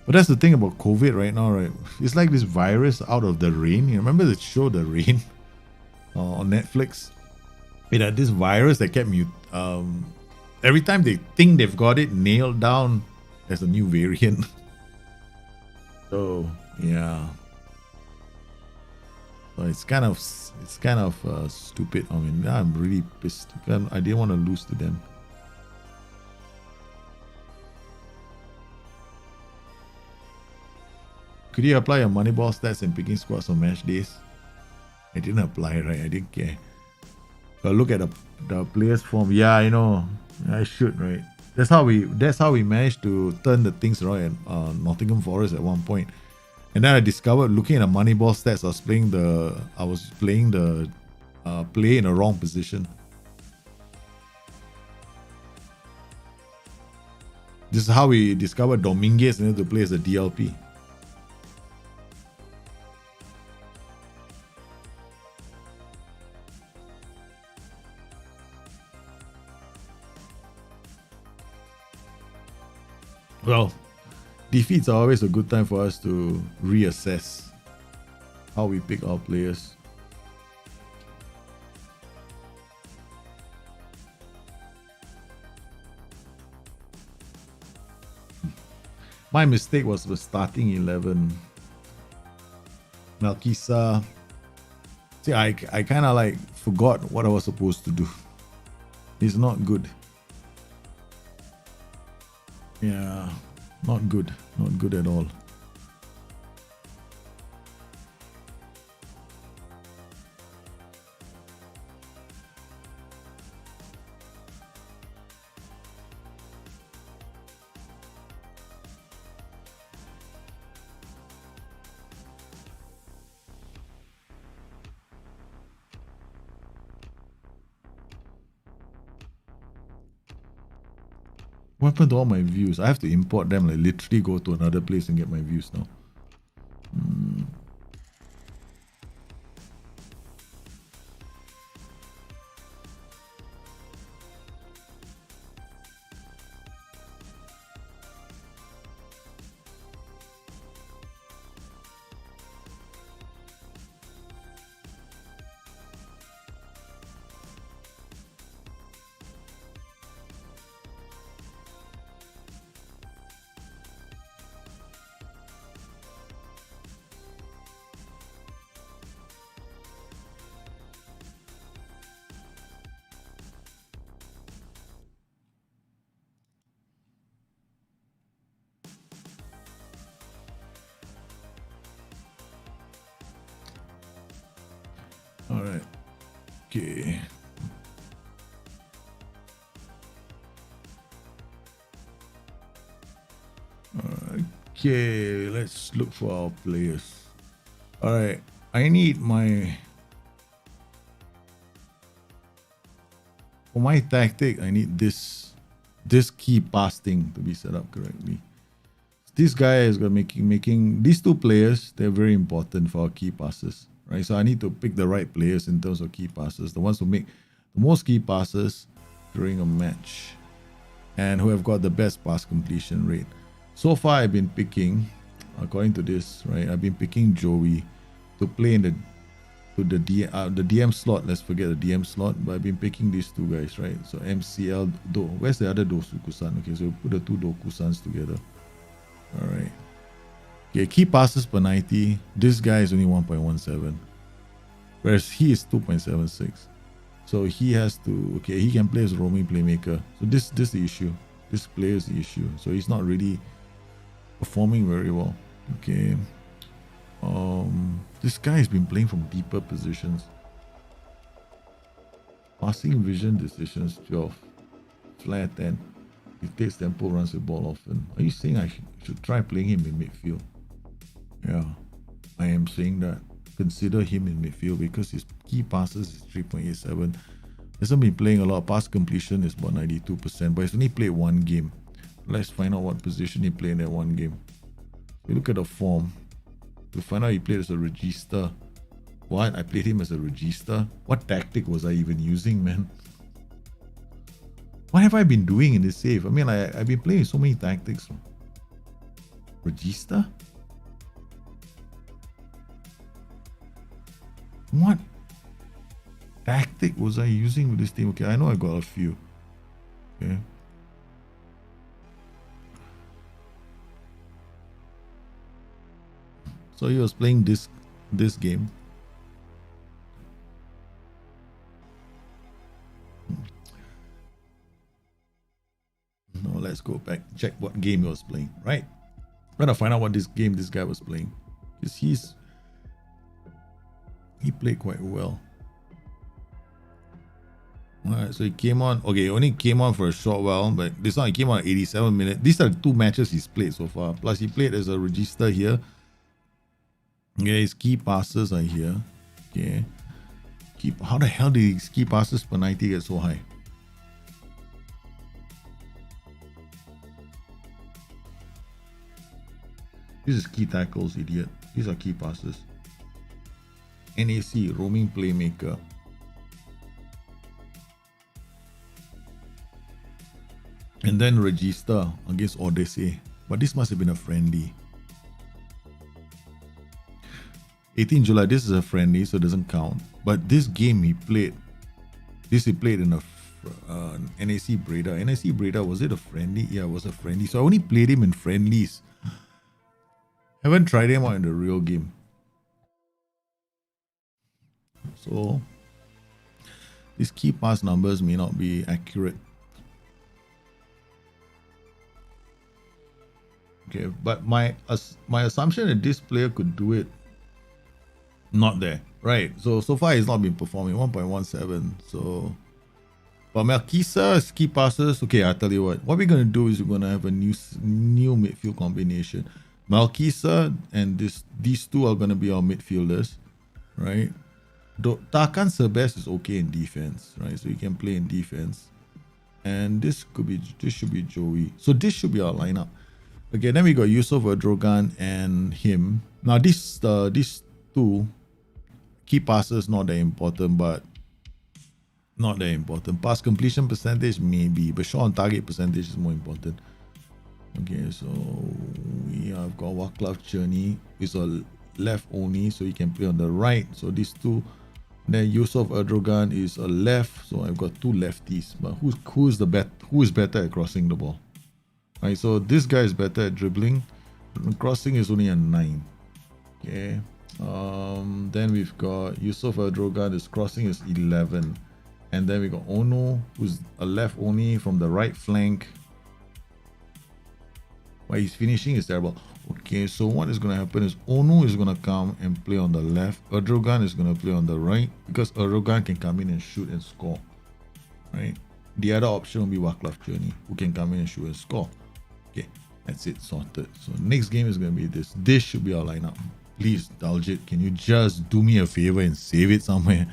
But that's the thing about COVID right now, right? It's like this virus out of the rain. You remember the show The Rain on Netflix? It had this virus that kept every time they think they've got it nailed down, there's a new variant. So yeah. So it's kind of stupid. I mean, I'm really pissed. I didn't want to lose to them. Could you apply your Moneyball stats and picking squads on match days? I didn't apply, right? I didn't care. But look at the players' form. Yeah, I know. I should, right? That's how we managed to turn the things around at Nottingham Forest at one point. And then I discovered, looking at the Moneyball stats, I was playing the play in the wrong position. This is how we discovered Dominguez needed to play as a DLP. Well, defeats are always a good time for us to reassess how we pick our players. My mistake was the starting 11. Malkisa. See, I kind of like forgot what I was supposed to do. It's not good. Yeah, not good. Not good at all. What happened to all my views? I have to import them, like literally go to another place and get my views now. All right. Okay. Okay, let's look for our players. All right, I need for my tactic, I need this key pass thing to be set up correctly. This guy is going to making these two players, they're very important for our key passes. Right, so I need to pick the right players in terms of key passes, the ones who make the most key passes during a match and who have got the best pass completion rate. So far, I've been picking, according to this, right, I've been picking Joey to play in the DM slot. Let's forget the DM slot, but I've been picking these two guys, right? So MCL, where's the other Doku-san? Okay, so we put the two Doku-sans together. All right. Okay, key passes per 90. This guy is only 1.17, whereas he is 2.76. So he has to, okay, he can play as a roaming playmaker. So this is the issue. This player is the issue. So he's not really, performing very well. Okay. This guy has been playing from deeper positions. Passing vision decisions 12. Flair 10. He takes tempo, runs the ball often. Are you saying I should try playing him in midfield? Yeah, I am saying that. Consider him in midfield because his key passes is 3.87. Hasn't been playing a lot. Pass completion is about 92%, but he's only played one game. Let's find out what position he played in that one game. We look at the form. We find out he played as a regista. What? I played him as a regista? What tactic was I even using, man? What have I been doing in this save? I mean, I've been playing so many tactics. Regista? What tactic was I using with this team? Okay, I know I got a few. Okay. So he was playing this game. No, let's go back, check what game he was playing, right? I'm gonna find out what this game this guy was playing. Because he played quite well. Alright, so he came on. Okay, he only came on for a short while, but this one he came on at 87 minutes. These are the 2 matches he's played so far. Plus he played as a regista here. Okay, his key passes are here. Okay. How the hell did his key passes per 90 get so high? This is key tackles, idiot. These are key passes. NAC, roaming playmaker. And then register against Odyssey. But this must have been a friendly. 18 July, this is a friendly, so it doesn't count. But this game he played in a NAC Breda. NAC Breda, was it a friendly? Yeah, it was a friendly. So I only played him in friendlies. Haven't tried him out in the real game. So these key pass numbers may not be accurate. Okay, but my assumption that this player could do it, not there, right? So far he's not been performing 1.17. So, but Melchisa's key passes. Okay, I'll tell you what we're gonna do is we're gonna have a new midfield combination. Melchisa and these two are gonna be our midfielders, right? Tarkan Sebes is okay in defense, right? So he can play in defense, and this should be Joey. So this should be our lineup. Okay, then we got Yusuf Adrogan and him. Now these two key passes not that important, but not that important. Pass completion percentage maybe, but shot on target percentage is more important. Okay, so we have got Waclav Journey. It's a left only, so he can play on the right. So these two. Then Yusuf Erdogan is a left, so I've got 2 lefties. But who is better at crossing the ball? Right, so this guy is better at dribbling. Crossing is only a 9. Okay. Then we've got Yusuf Erdogan. His crossing is 11. And then we got Ono, who's a left only from the right flank. But his finishing is terrible. Okay, so what is going to happen is Ono is going to come and play on the left. Erdogan is going to play on the right because Erdogan can come in and shoot and score. Right? The other option will be Waclav Journey, who can come in and shoot and score. Okay, that's it, sorted. So next game is going to be this. This should be our lineup. Please, Daljit, can you just do me a favor and save it somewhere?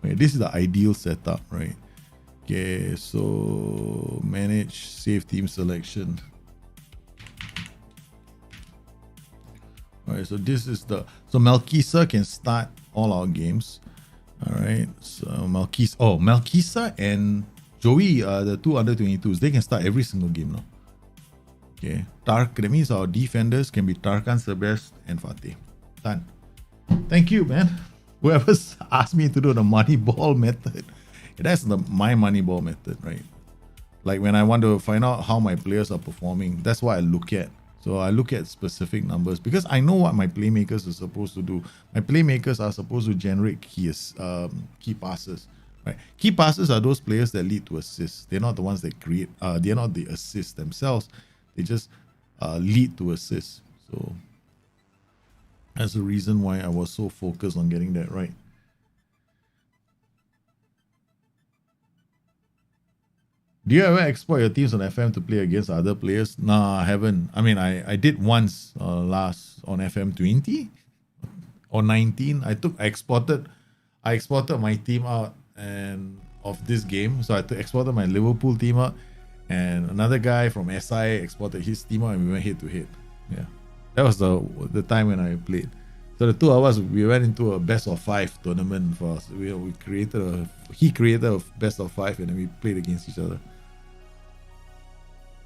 Okay, this is the ideal setup, right? Okay, so manage, save team selection. Alright, so this is so Melchisa can start all our games. Alright, so Melchisa and Joey are the 2 under 22s. They can start every single game now. Okay, that means our defenders can be Tarkan, Sebes, and Fateh. Done. Thank you, man. Whoever's asked me to do the money ball method. That's my money ball method, right? Like when I want to find out how my players are performing, that's what I look at. So I look at specific numbers because I know what my playmakers are supposed to do. My playmakers are supposed to generate key passes, right? Key passes are those players that lead to assists. They're not the ones that create. They're not the assists themselves. They just lead to assist. So that's the reason why I was so focused on getting that right. Do you ever export your teams on FM to play against other players? Nah, I haven't. I mean, I did once last on FM 20 or 19. I exported my team out and of this game. So I exported my Liverpool team out, and another guy from SI exported his team out, and we went head to head. Yeah, that was the time when I played. So the two of us, we went into a best of 5 tournament for us. He created a best of 5, and then we played against each other.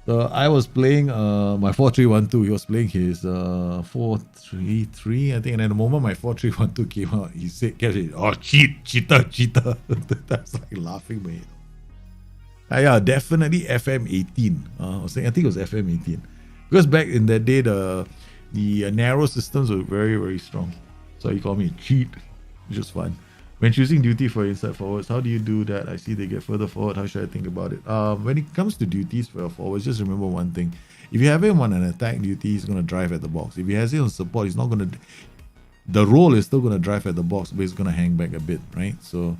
So I was playing my 4-3-1-2. He was playing his 4-3-3, I think. And at the moment my 4-3-1-2 came out, he said, "Oh, cheater." That's like laughing, man. Yeah, definitely FM 18. I think it was FM 18, because back in that day the narrow systems were very, very strong. So he called me a cheat, which was fun. When choosing duty for inside forwards, how do you do that? I see they get further forward. How should I think about it? When it comes to duties for forwards, just remember one thing. If you have him on an attack duty, he's going to drive at the box. If he has him on support, he's not going to... The role is still going to drive at the box, but he's going to hang back a bit, right? So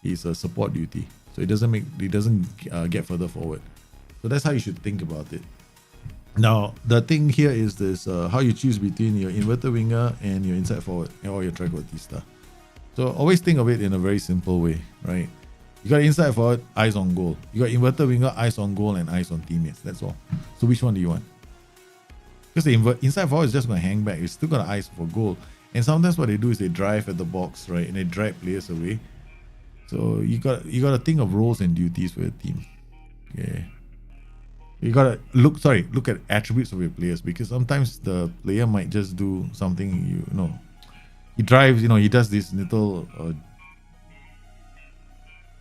he's a support duty. So he doesn't get further forward. So that's how you should think about it. Now, the thing here is this, how you choose between your inverted winger and your inside forward, or your trequartista. So always think of it in a very simple way, right? You got inside forward, eyes on goal. You got inverted winger, eyes on goal and eyes on teammates. That's all. So which one do you want? Because the inside forward is just going to hang back. It's still got eyes for goal. And sometimes what they do is they drive at the box, right? And they drag players away. So you got to think of roles and duties for your team. Okay. You got to look at attributes of your players, because sometimes the player might just do something, he drives, he does this little,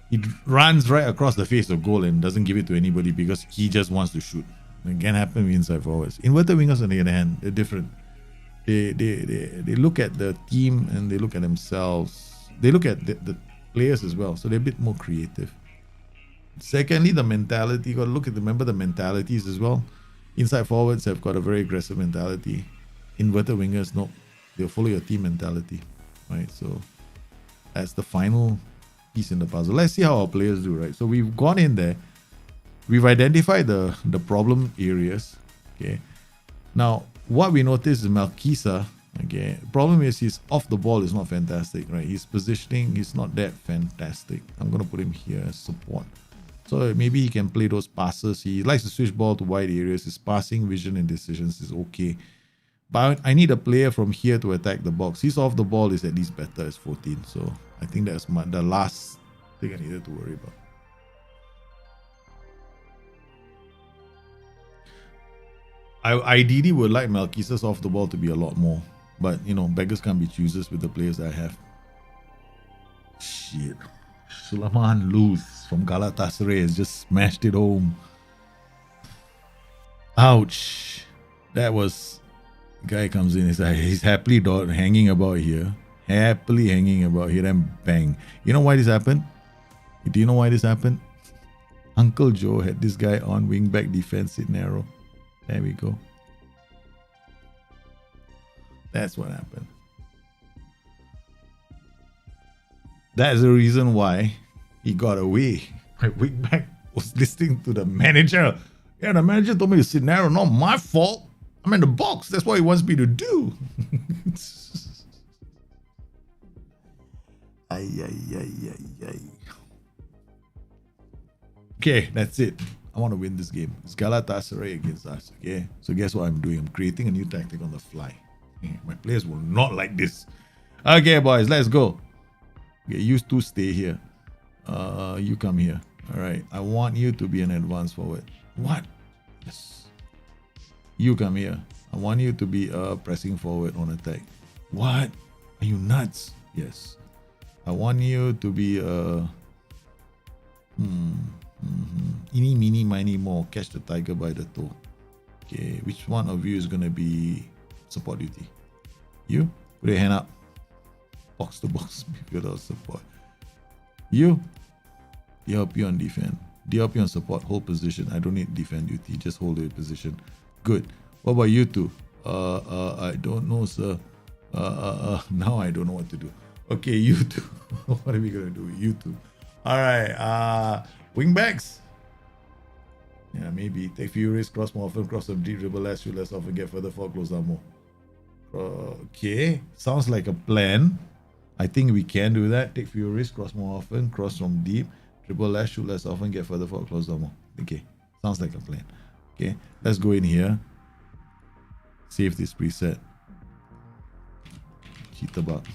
he runs right across the face of goal and doesn't give it to anybody because he just wants to shoot. It can happen with inside forwards. Inverted wingers, on the other hand, they're different. They look at the team and they look at themselves. They look at the players as well, so they're a bit more creative. Secondly, the mentality. You got to remember the mentalities as well. Inside forwards have got a very aggressive mentality. Inverted wingers, no. They'll follow your team mentality, right? So that's the final piece in the puzzle. Let's see how our players do, right? So we've gone in there. We've identified the problem areas, okay? Now, what we notice is Malkisa, okay? Problem is his off the ball is not fantastic, right? His positioning is not that fantastic. I'm going to put him here as support. So maybe he can play those passes. He likes to switch ball to wide areas. His passing, vision, and decisions is okay. But I need a player from here to attack the box. His off the ball is at least better as 14. So I think that's the last thing I needed to worry about. I ideally would like Malkisa's off the ball to be a lot more. But, beggars can't be choosers with the players that I have. Shit. Sulaiman Luz from Galatasaray has just smashed it home. Ouch. That was... Guy comes in, he's happily hanging about here. Happily hanging about here, and bang. You know why this happened? Do you know why this happened? Uncle Joe had this guy on wing back defense in narrow. There we go. That's what happened. That's the reason why he got away. My wing back was listening to the manager. Yeah, the manager told me to sit narrow. Not my fault. I'm in the box. That's what he wants me to do. Okay, that's it. I want to win this game. It's Galatasaray against us. Okay, so guess what I'm doing? I'm creating a new tactic on the fly. My players will not like this. Okay, boys, let's go. Okay, you two stay here. You come here. All right. I want you to be an advanced forward. What? Yes. You come here. I want you to be pressing forward on attack. What? Are you nuts? Yes. I want you to be Eeny, meeny, miny, mo. Catch the tiger by the toe. Okay, which one of you is gonna be support duty? You? Put your hand up. Box to box without support. You? DLP on defense. DLP on support. Hold position. I don't need defend duty. Just hold your position. Good. What about you two? I don't know, sir. Now I don't know what to do. Okay, you two. What are we gonna do? You two. All right. Wingbacks. Yeah, maybe take few risks, cross more often, cross some deep, dribble less, shoot less often, get further, forward, close down more. Okay, sounds like a plan. I think we can do that. Take few risks, cross more often, cross from deep, dribble less, shoot less often, get further, forward, close down more. Okay, sounds like a plan. Okay, let's go in here. Save this preset. Hit the bug.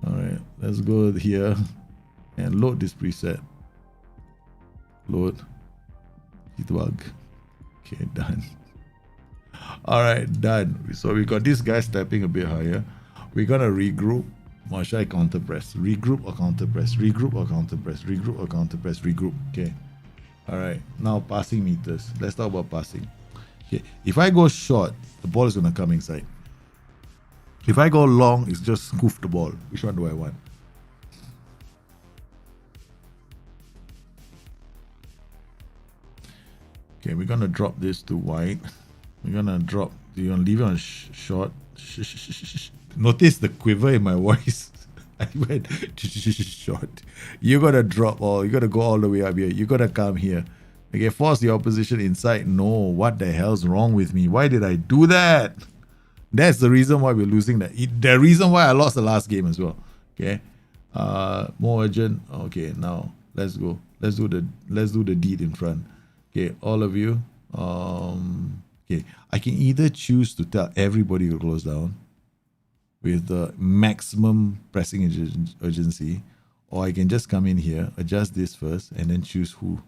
All right, let's go here and load this preset. Load. Hit the bug. Okay, done. All right, done. So we got this guy stepping a bit higher. We're gonna regroup. Or should I counter press? Regroup or counter press? Regroup or counter press? Regroup or counter press? Regroup. Okay. All right. Now passing meters. Let's talk about passing. Okay. If I go short, the ball is gonna come inside. If I go long, it's just scoof the ball. Which one do I want? Okay, we're gonna drop this to wide. We're gonna drop. Do you want to leave it on short? Notice the quiver in my voice. I went short. You gotta drop all. You gotta go all the way up here. You gotta come here. Okay, force the opposition inside. No, what the hell's wrong with me? Why did I do that? That's the reason why we're losing that. The reason why I lost the last game as well. Okay, more urgent. Okay, now let's go. Let's do the deed in front. Okay, all of you. Okay, I can either choose to tell everybody to close down with the maximum pressing urgency, or I can just come in here, adjust this first, and then choose who.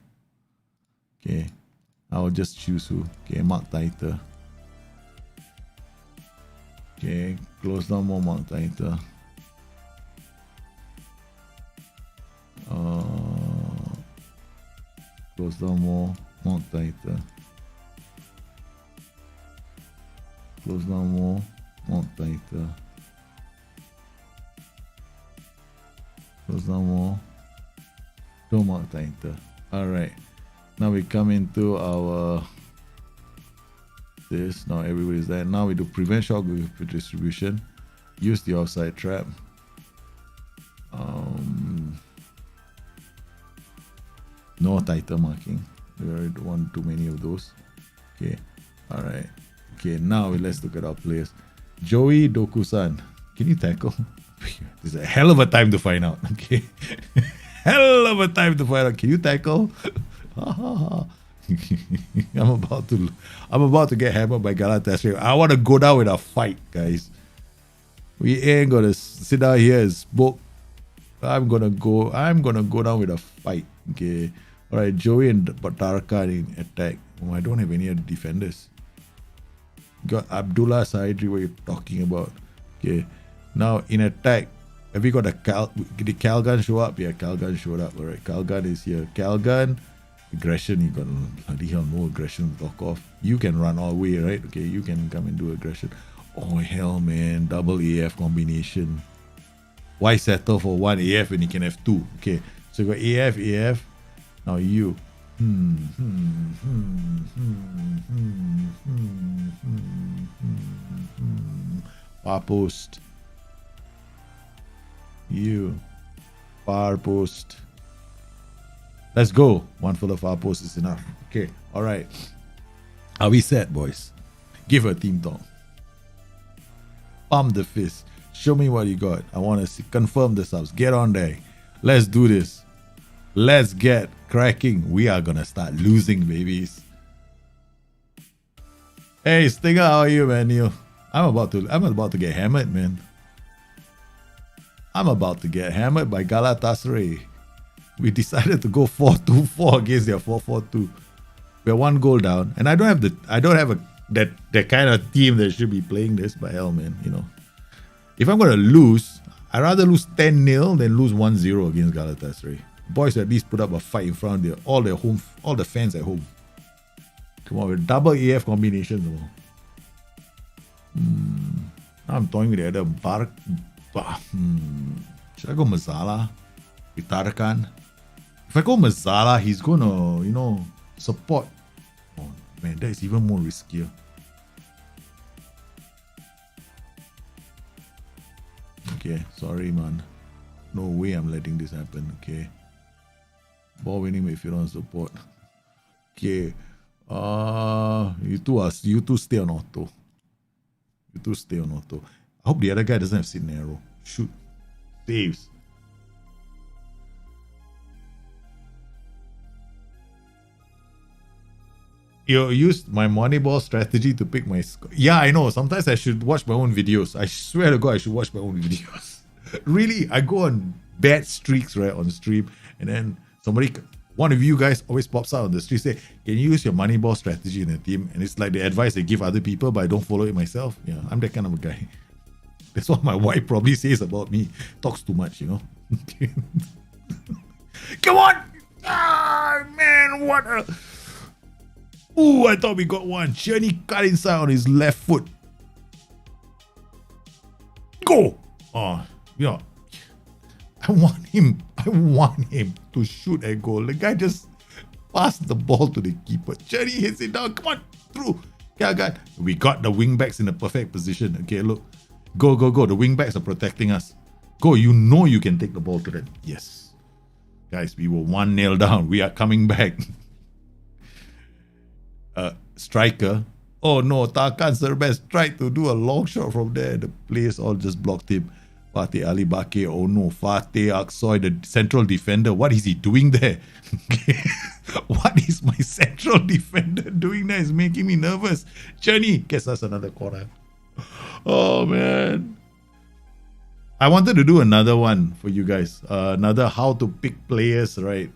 Okay, I'll just choose who. Okay, mark tighter. Okay, close down more, mark tighter. Close down more, mark tighter. Close down more, mark tighter. Close down more, don't mark tighter. Alright, now we come into our this. Now everybody's there. Now we do prevent shock with distribution. Use the offside trap. No tighter marking. We don't want too many of those. Okay. Alright. Okay, now let's look at our players. Joey Dokusan. Can you tackle? This is a hell of a time to find out. Okay. Hell of a time to find out. Can you tackle? I'm about to get hammered by Galatasaray. I want to go down with a fight, guys. We ain't gonna sit down here and smoke. I'm gonna go down with a fight. Okay. Alright, Joey and Batarka in attack. Oh, I don't have any other defenders. Got Abdullah Saidri, what you're talking about. Okay. Now in attack, have we got did Calgun show up? Yeah, Calgun showed up. Alright, Calgun is here. Calgun, aggression, you got bloody hell no aggression to talk off. You can run all the way, right? Okay, you can come and do aggression. Oh hell man, double AF combination. Why settle for one AF when you can have two? Okay, so you got AF. Now you. Far post. You. Far post. Let's go. One for the far post is enough. Okay. Alright. Are we set, boys? Give her a team talk. Pump the fist. Show me what you got. I want to see. Confirm the subs. Get on there. Let's do this. Let's get cracking. We are gonna start losing, babies. Hey, Stinger, how are you, man? Neil? I'm about to get hammered, man. I'm about to get hammered by Galatasaray. We decided to go 4-2-4 against their 4-4-2. We're one goal down, and I don't have that kind of team that should be playing this. But hell, man, you know, if I'm gonna lose, I'd rather lose 10-0 than lose 1-0 against Galatasaray. Boys at least put up a fight in front of all the fans at home. Come on, with double AF combinations. I'm toying with the other Should I go Mazala with Tarakan? If I go Mazzala, he's gonna, support. Oh man, that is even more riskier. Okay, sorry man. No way I'm letting this happen. Okay. Ball winning midfielder on support. Okay. You two stay on auto. You two stay on auto. I hope the other guy doesn't have sit narrow. Shoot. Saves. You used my Moneyball strategy to pick my score. Yeah, I know. Sometimes I should watch my own videos. I swear to God, I should watch my own videos. Really, I go on bad streaks, right, on stream, and then one of you guys always pops out on the street, say, can you use your Moneyball strategy in a team? And it's like the advice they give other people, but I don't follow it myself. Yeah, I'm that kind of a guy. That's what my wife probably says about me. Talks too much, Come on! Ah, man, what a... Ooh, I thought we got one. Journey cut inside on his left foot. Go! Oh, I want him to shoot a goal. The guy just passed the ball to the keeper. Journey hits it down. Come on, through. God. We got the wing backs in the perfect position. Okay, look. Go. The wing backs are protecting us. Go, you can take the ball to them. Yes. Guys, we were 1-0 down. We are coming back. Striker. Oh no, Tarkan Serbest tried to do a long shot from there. The players all just blocked him. Fateh Ali Bakir. Oh no, Fateh Aksoy, the central defender. What is he doing there? What is my central defender doing there? It's making me nervous. Journey gets us another corner. Oh man. I wanted to do another one for you guys. Another how to pick players, right?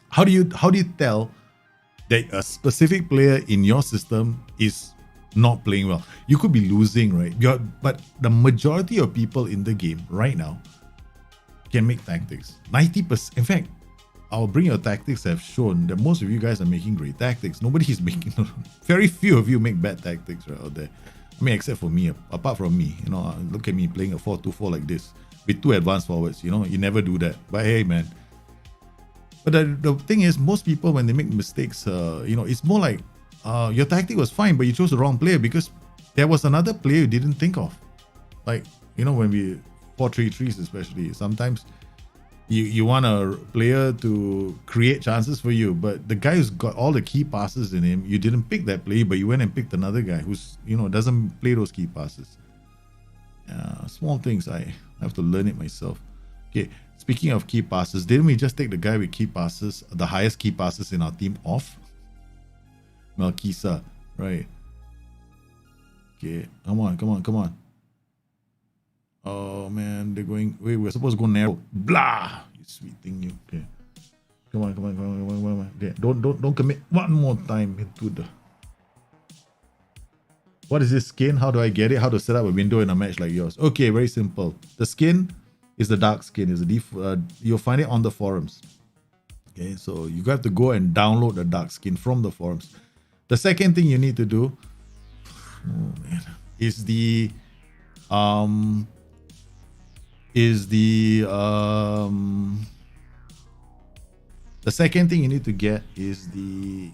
How do you tell that a specific player in your system is not playing well? You could be losing, right? But the majority of people in the game right now can make tactics. 90%. In fact, our Bring Your Tactics have shown that most of you guys are making great tactics. Nobody is making... Very few of you make bad tactics right out there. I mean, except for me. Apart from me, look at me playing a 4-2-4 like this with 2 advanced forwards. You never do that. But hey, man. But the thing is, most people, when they make mistakes, it's more like your tactic was fine, but you chose the wrong player because there was another player you didn't think of. Like, when we 4-3-3s especially, sometimes you want a player to create chances for you, but the guy who's got all the key passes in him, you didn't pick that player, but you went and picked another guy who's, doesn't play those key passes. Small things, I have to learn it myself. Okay. Speaking of key passes, didn't we just take the guy with key passes, the highest key passes in our team off? Melkisa, right? Okay, come on. Oh man, they're going. Wait, we're supposed to go narrow. Blah! You sweet thing, you. Okay. Come on. Okay. Don't commit one more time into the. What is this skin? How do I get it? How to set up a window in a match like yours? Okay, very simple. The skin is the dark skin. You'll find it on the forums. Okay, so you have to go and download the dark skin from the forums. The second thing you need to do is the second thing you need to get is the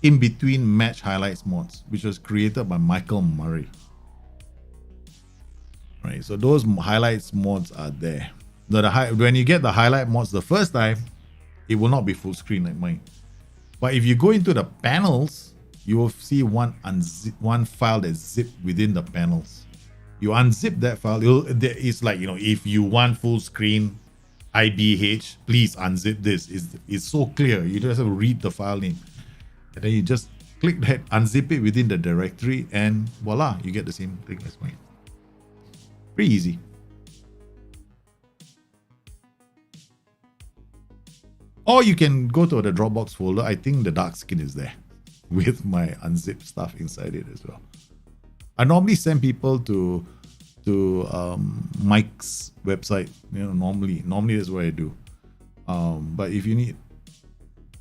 in-between match highlights mods, which was created by Michael Murray. Right, so those highlights mods are there. When you get the highlight mods the first time, it will not be full screen like mine. But if you go into the panels, you will see one file that's zipped within the panels. You unzip that file. It's like, if you want full screen IBH, please unzip this. It's so clear. You just have to read the file name. And then you just click that, unzip it within the directory, and voila, you get the same thing as mine. Pretty easy. Or you can go to the Dropbox folder. I think the dark skin is there with my unzipped stuff inside it as well. I normally send people to Mike's website. Normally that's what I do. But if you need,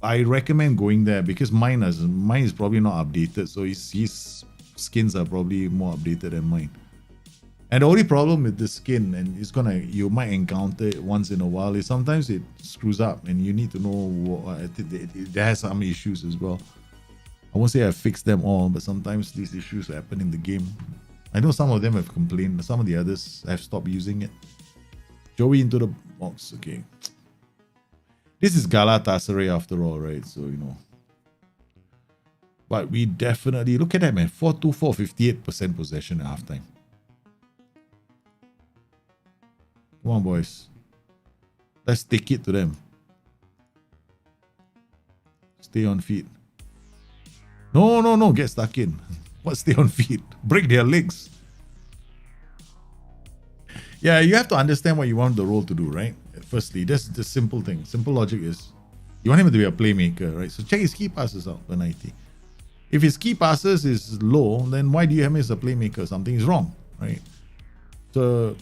I recommend going there because mine is probably not updated. So his skins are probably more updated than mine. And the only problem with the skin, and you might encounter it once in a while, is sometimes it screws up, and you need to know it has some issues as well. I won't say I fixed them all, but sometimes these issues happen in the game. I know some of them have complained, but some of the others have stopped using it. Joey into the box, okay. This is Galatasaray after all, right? So, you know. But we definitely, look at that, man. 4-2-4, 58% possession at halftime. Come on, boys. Let's take it to them. Stay on feet. No. Get stuck in. What stay on feet? Break their legs. Yeah, you have to understand what you want the role to do, right? Firstly, that's the simple thing. Simple logic is you want him to be a playmaker, right? So check his key passes out for 90. If his key passes is low, then why do you have him as a playmaker? Something is wrong, right? So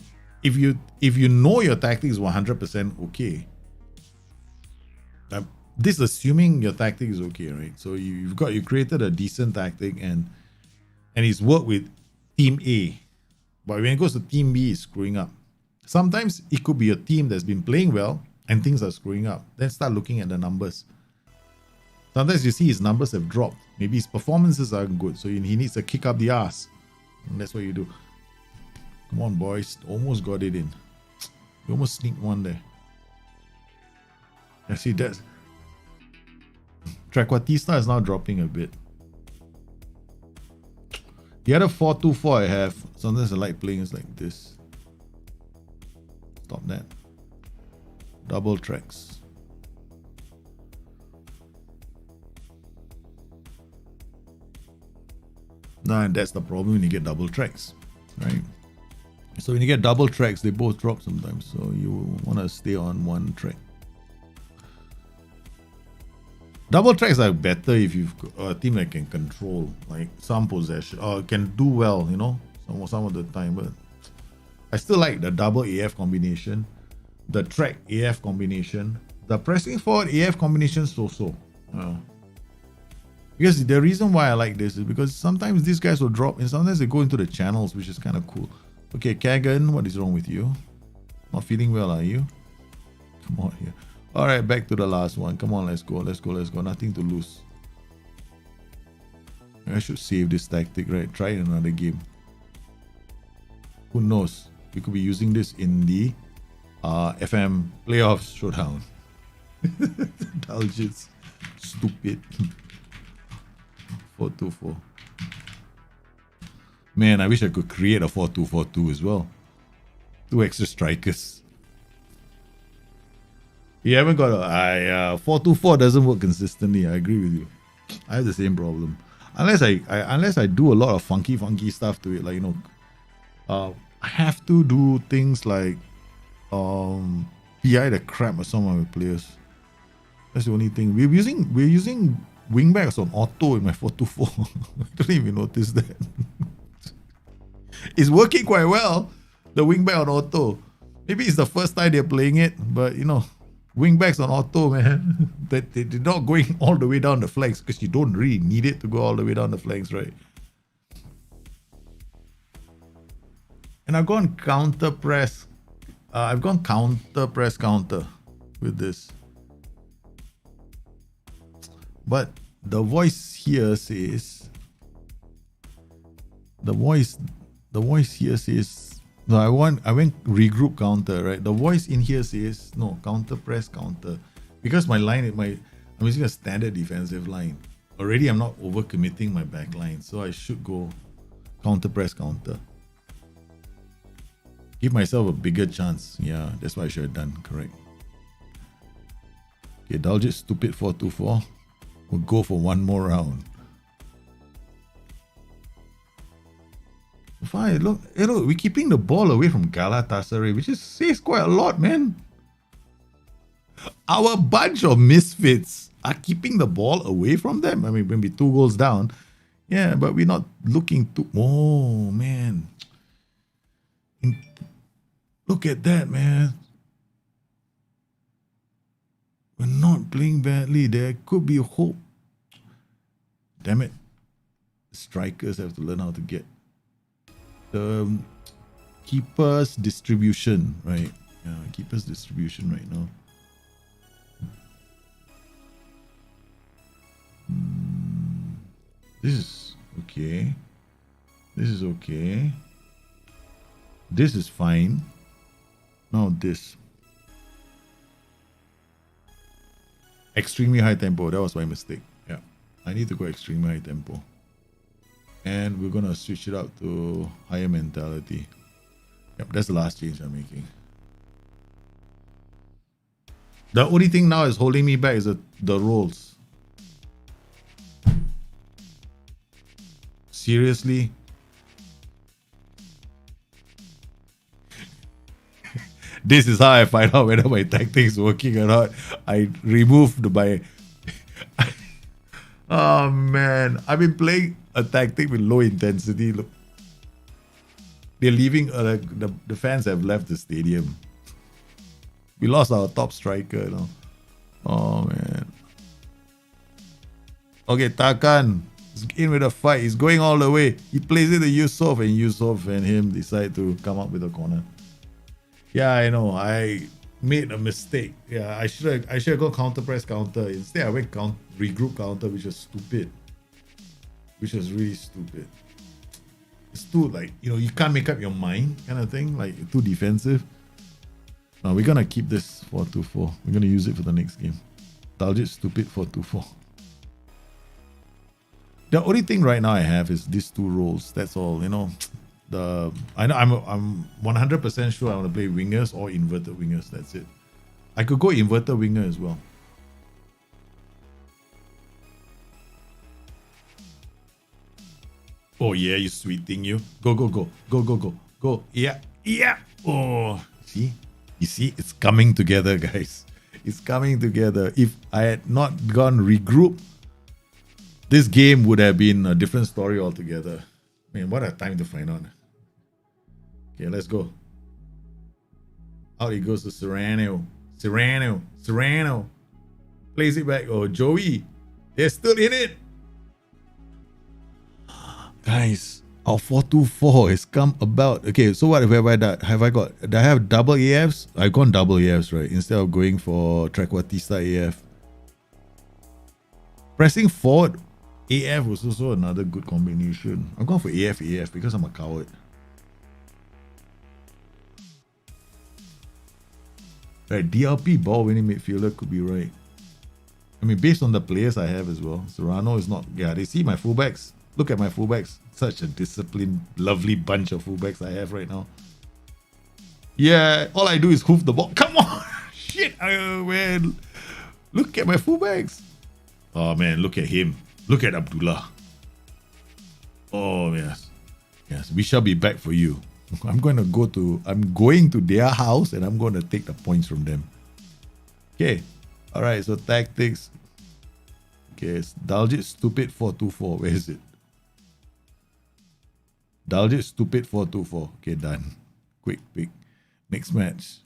if you know your tactics 100% okay, this is assuming your tactic is okay, right? So you created a decent tactic and it's worked with team A, but when it goes to team B, it's screwing up. Sometimes it could be a team that's been playing well and things are screwing up. Then start looking at the numbers. Sometimes you see his numbers have dropped. Maybe his performances aren't good, so he needs to kick up the ass. And that's what you do. Come on, boys. Almost got it in. You almost sneaked one there. I see that. Trequartista is now dropping a bit. The other 4-2-4 I have, sometimes I like playing is like this. Stop that. Double tracks. Nah, and that's the problem when you get double tracks, right? So when you get double tracks, they both drop sometimes. So you want to stay on one track. Double tracks are better if you've got a team that can control like some possession or can do well, you know, some of the time. But I still like the double AF combination, the track AF combination, the pressing forward AF combination so-so. Because the reason why I like this is because sometimes these guys will drop and sometimes they go into the channels, which is kind of cool. Okay, Kagan, what is wrong with you? Not feeling well, are you? Come on here. All right, back to the last one. Come on, let's go. Nothing to lose. I should save this tactic, right? Try another game. Who knows? We could be using this in the FM playoffs showdown. Indulgence. Stupid. 4-2-4. Man, I wish I could create a 4-2-4-2 as well. 2 extra strikers. You haven't got a 4-2-4 doesn't work consistently. I agree with you. I have the same problem. Unless I do a lot of funky stuff to it, like, you know, I have to do things like PI the crap of some of my players. That's the only thing. We're using wingbacks on auto in my 4-2-4. I don't even notice that. It's working quite well, the wingback on auto. Maybe it's the first time they're playing it, but you know, wingbacks on auto, man, they're not going all the way down the flanks because you don't really need it to go all the way down the flanks, right? And I've gone counter press. I've gone counter press counter with this. But the voice here says, no, I went regroup counter, right? The voice in here says no, counter press counter, because I'm using a standard defensive line. Already I'm not overcommitting my back line, so I should go counter press counter. Give myself a bigger chance. Yeah, that's what I should have done. Correct. Okay, Daljit stupid 4-2-4. We'll go for one more round. Fine, look, we're keeping the ball away from Galatasaray, which says quite a lot, man. Our bunch of misfits are keeping the ball away from them. I mean, when we're 2 goals down, yeah, but we're not looking to. Oh man, look at that, man. We're not playing badly. There could be hope. Damn it, strikers have to learn how to get. keeper's distribution, right? Yeah, keeper's distribution right now. This is okay. This is okay. This is fine. Now this. Extremely high tempo. That was my mistake. Yeah. I need to go extremely high tempo. And we're going to switch it up to higher mentality. Yep, that's the last change I'm making. The only thing now is holding me back is the rolls. Seriously? This is how I find out whether my tactics working or not. I removed my... Oh man, I've been playing a tactic with low intensity. Look, they're leaving. The fans have left the stadium. We lost our top striker. You know? Oh man. Okay, Tarkan is in with a fight. He's going all the way. He plays it to Yusof, and Yusof and him decide to come up with a corner. Yeah, I know. I made a mistake. Yeah, I should have gone counter press counter. Instead, I went regroup counter, which was stupid. Which was really stupid. It's too you can't make up your mind kind of thing. Like too defensive. Now we're gonna keep this 4-2-4. We're gonna use it for the next game. Daljit stupid 4-2-4. The only thing right now I have is these two roles. That's all. You know. I know I'm 100% sure I want to play wingers or inverted wingers. That's it. I could go inverted winger as well. Oh yeah, you sweet thing, you. Go. Yeah. Oh, see? You see, it's coming together, guys. It's coming together. If I had not gone regroup, this game would have been a different story altogether. Man, what a time to find out. Okay, let's go. Out he goes to Serrano. Plays it back. Oh, Joey. They're still in it. Guys, our 4-2-4 has come about. Okay, so what have I done? Do I have double AFs? I've gone double AFs, right? Instead of going for Trequartista AF. Pressing forward AF was also another good combination. I'm going for AF because I'm a coward. Right, DLP ball winning midfielder could be right. I mean, based on the players I have as well. Serrano is not. Yeah, they see my fullbacks. Look at my fullbacks. Such a disciplined, lovely bunch of fullbacks I have right now. Yeah, all I do is hoof the ball. Come on! Shit, man. Look at my fullbacks. Oh man, look at him. Look at Abdullah. Oh yes. Yes, we shall be back for you. I'm going to their house and I'm going to take the points from them. Okay. Alright, so tactics. Okay, it's Daljit stupid 4-2-4. Where is it? Daljit stupid 4-2-4. Okay, done. Quick pick. Next match.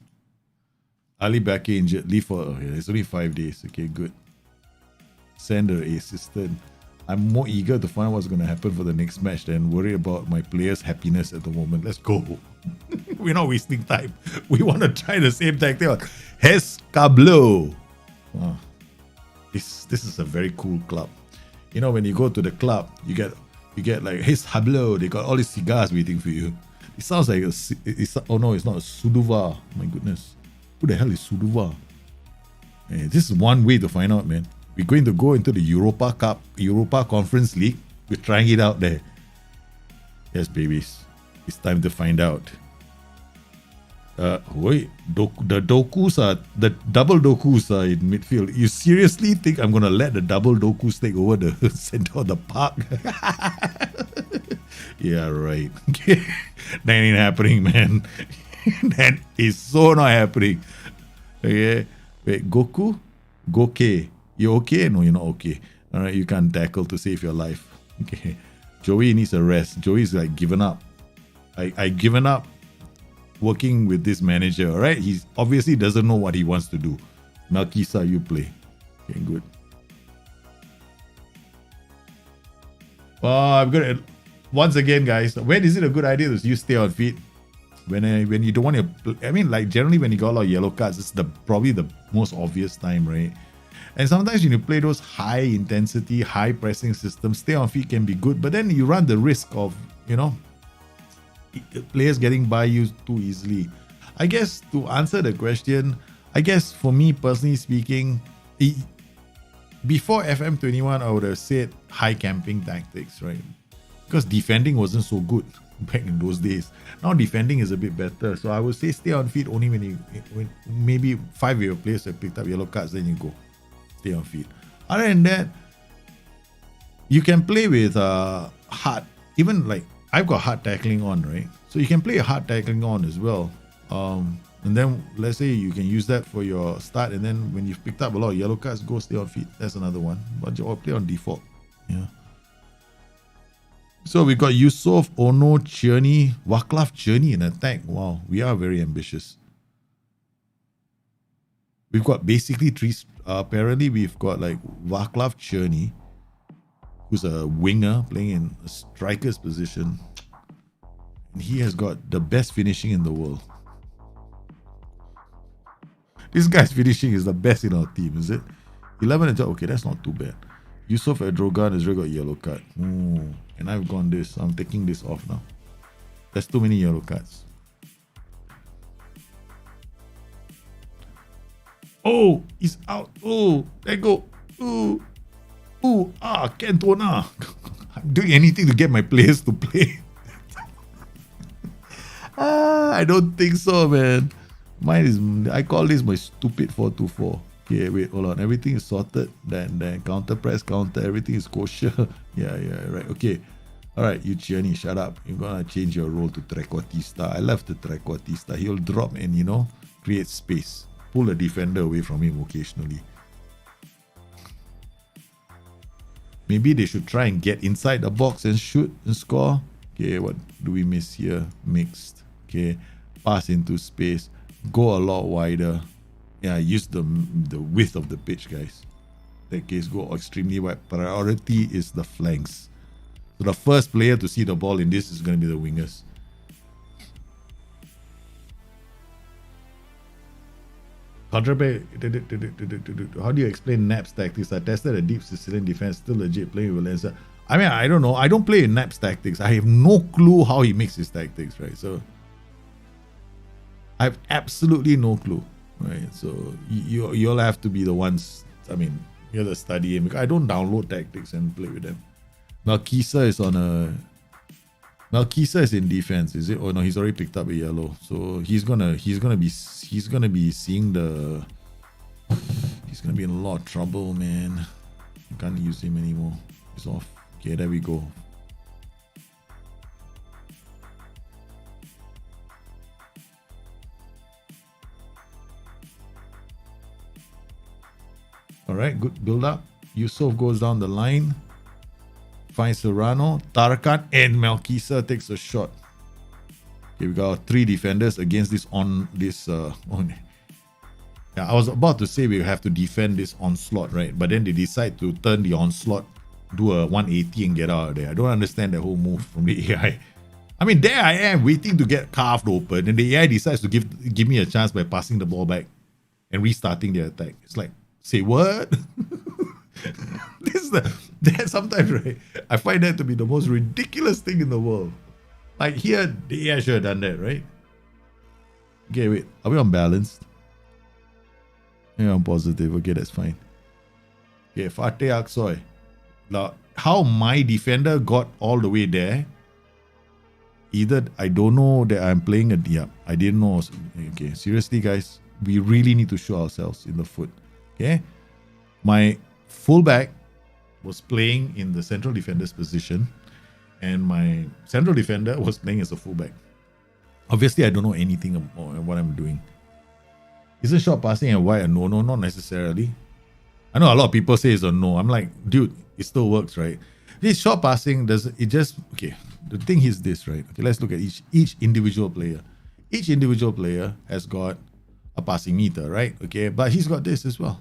Ali Baki injured. Leave for it's only 5 days. Okay, good. Send the assistant. I'm more eager to find out what's going to happen for the next match than worry about my players' happiness at the moment. Let's go. We're not wasting time. We want to try the same tactic. Hescablo. Wow. This is a very cool club. You know, when you go to the club, you get like Hescablo. They got all these cigars waiting for you. It sounds like oh no, it's not a Suduva. My goodness. Who the hell is Suduva? Hey, this is one way to find out, man. We're going to go into the Europa Conference League. We're trying it out there. Yes, babies. It's time to find out. Wait, the double Dokus are in midfield. You seriously think I'm gonna let the double Dokus take over the center of the park? Yeah, right. That ain't happening, man. That is so not happening. Okay, wait, Goke. You okay? No, you're not okay. All right, you can't tackle to save your life. Okay, Joey needs a rest. Joey's like given up. I given up working with this manager. All right, he obviously doesn't know what he wants to do. Malkisa, you play. Okay, good. I'm gonna once again, guys. When is it a good idea to you stay on feet? when you don't want to. I mean, like generally when you got a lot of yellow cards, it's probably the most obvious time, right? And sometimes when you play those high intensity, high pressing systems, stay on feet can be good, but then you run the risk of, players getting by you too easily. I guess to answer the question, I guess for me personally speaking, before FM21, I would have said high camping tactics, right? Because defending wasn't so good back in those days. Now defending is a bit better, so I would say stay on feet only when maybe 5 of your players have picked up yellow cards, then you go. Stay on feet. Other than that, you can play with hard, even like I've got hard tackling on, right? So you can play a hard tackling on as well. And then let's say you can use that for your start, and then when you've picked up a lot of yellow cards, go stay on feet. That's another one. But you play on default. Yeah. So we got Yusof, Ono, Cherney, Waclav, Cherney in attack. Wow, we are very ambitious. We've got basically three. Apparently, we've got like Vaclav Cherney, who's a winger playing in a striker's position. And he has got the best finishing in the world. This guy's finishing is the best in our team, is it? 11 and 12. Okay, that's not too bad. Yusuf Edrogan has already got yellow card. Ooh, and I've gone this. I'm taking this off now. There's too many yellow cards. Oh, he's out. Oh, there go. Ooh. Ooh. Cantona. I'm doing anything to get my players to play. I don't think so, man. Mine is, I call this my stupid 4-2-4. Okay, wait, hold on. Everything is sorted. Then counter press, counter, everything is kosher. Yeah, right. Okay. All right, you Cherney, shut up. You're gonna change your role to trequartista. I love the trequartista. He'll drop and create space. Pull a defender away from him occasionally. Maybe they should try and get inside the box and shoot and score. Okay, what do we miss here? Mixed. Okay, pass into space. Go a lot wider. Yeah, use the width of the pitch, guys. In that case, go extremely wide. Priority is the flanks. So the first player to see the ball in this is going to be the wingers. How do you explain Nap's tactics? I tested a deep Sicilian defense, still legit playing with Valencia. I mean, I don't know. I don't play in Nap's tactics. I have no clue how he makes his tactics, right? So I have absolutely no clue, right? So you'll have to be the ones. I mean, you're the study. I don't download tactics and play with them. Malkisa is in defense, is it? Oh no, he's already picked up a yellow, so he's gonna be seeing the. He's gonna be in a lot of trouble, man. You can't use him anymore. He's off. Okay, there we go. All right, good build up. Yusuf goes down the line. Finds Serrano, Tarkan, and Malkisa takes a shot. Okay, we got 3 defenders against this Yeah, I was about to say we have to defend this onslaught, right? But then they decide to turn the onslaught, do a 180 and get out of there. I don't understand the whole move from the AI. I mean, there I am waiting to get carved open, and the AI decides to give me a chance by passing the ball back and restarting the attack. It's like, say what? That sometimes, right? I find that to be the most ridiculous thing in the world. Like here, the AI should have done that, right? Okay, wait. Are we unbalanced? Yeah, I'm positive. Okay, that's fine. Okay, Fateh Aksoy. Now, how my defender got all the way there? Either I don't know that I'm playing a... Yeah, I didn't know. Okay, seriously, guys. We really need to show ourselves in the foot. Okay? My fullback was playing in the central defender's position, and my central defender was playing as a fullback. Obviously, I don't know anything about what I'm doing. Isn't short passing and wide a no? No, not necessarily. I know a lot of people say it's a no. I'm like, dude, it still works, right? This short passing, okay, the thing is this, right? Okay, let's look at each individual player. Each individual player has got a passing meter, right? Okay, but he's got this as well.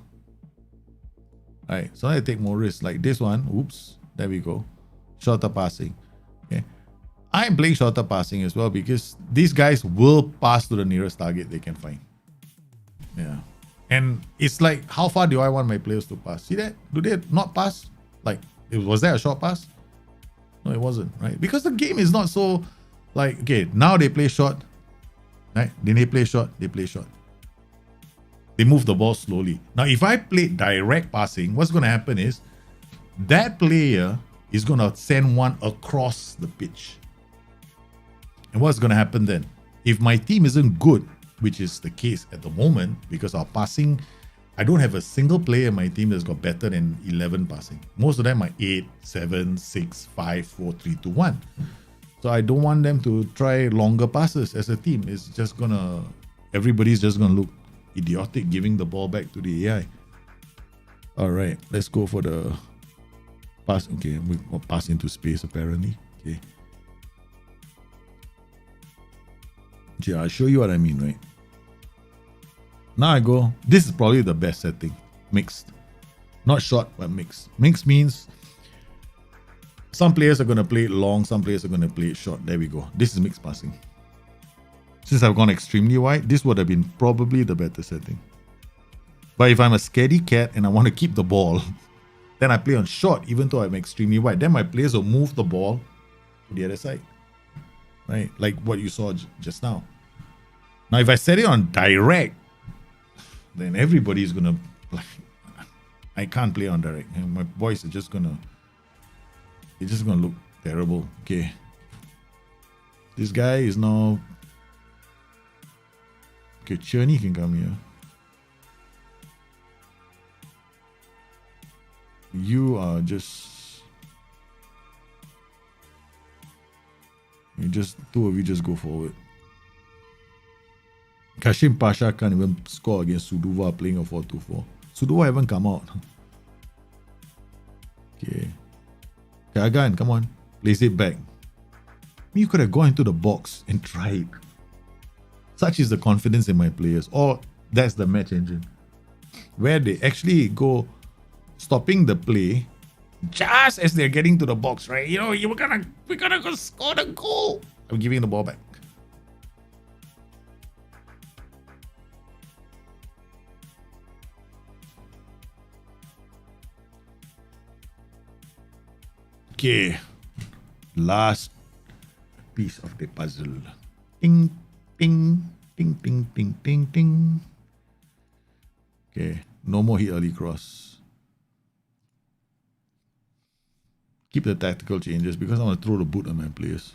Right, so I take more risks like this one. Oops, there we go. Shorter passing. Okay, I'm playing shorter passing as well because these guys will pass to the nearest target they can find. Yeah. And it's like, how far do I want my players to pass? See that? Do they not pass? Like, was that a short pass? No, it wasn't, right? Because the game is not so like, okay, now they play short, right? Then they play short, they play short. They move the ball slowly. Now, if I play direct passing, what's going to happen is that player is going to send one across the pitch. And what's going to happen then? If my team isn't good, which is the case at the moment, because our passing, I don't have a single player in my team that's got better than 11 passing. Most of them are 8, 7, 6, 5, 4, 3, 2, 1. So I don't want them to try longer passes as a team. It's just going to, everybody's just going to look idiotic giving the ball back to the AI. All right, let's go for the pass. Okay, we pass into space apparently. Okay. Yeah, I'll show you what I mean, right? Now I go, this is probably the best setting. Mixed. Not short, but mixed. Mixed means some players are going to play it long, some players are going to play it short. There we go. This is mixed passing. Since I've gone extremely wide, this would have been probably the better setting. But if I'm a scaredy cat and I want to keep the ball, then I play on short, even though I'm extremely wide. Then my players will move the ball to the other side. Right? Like what you saw just now. Now, if I set it on direct, then everybody's going to play. I can't play on direct. And my boys are just going to, it's just going to look terrible. Okay. This guy is now, okay, Journey can come here. You are just, two of you just go forward. Kashim Pasha can't even score against Suduva playing a 4-2-4. Suduva haven't come out. Okay. Kagan, come on. Place it back. You could have gone into the box and tried. Such is the confidence in my players. Or that's the match engine. Where they actually go stopping the play just as they're getting to the box, right? You know, we're gonna go score the goal. I'm giving the ball back. Okay. Last piece of the puzzle. Ding, ding, ding, ding, ding, ding, ding. Okay. No more hit early cross. Keep the tactical changes because I want to throw the boot on my players.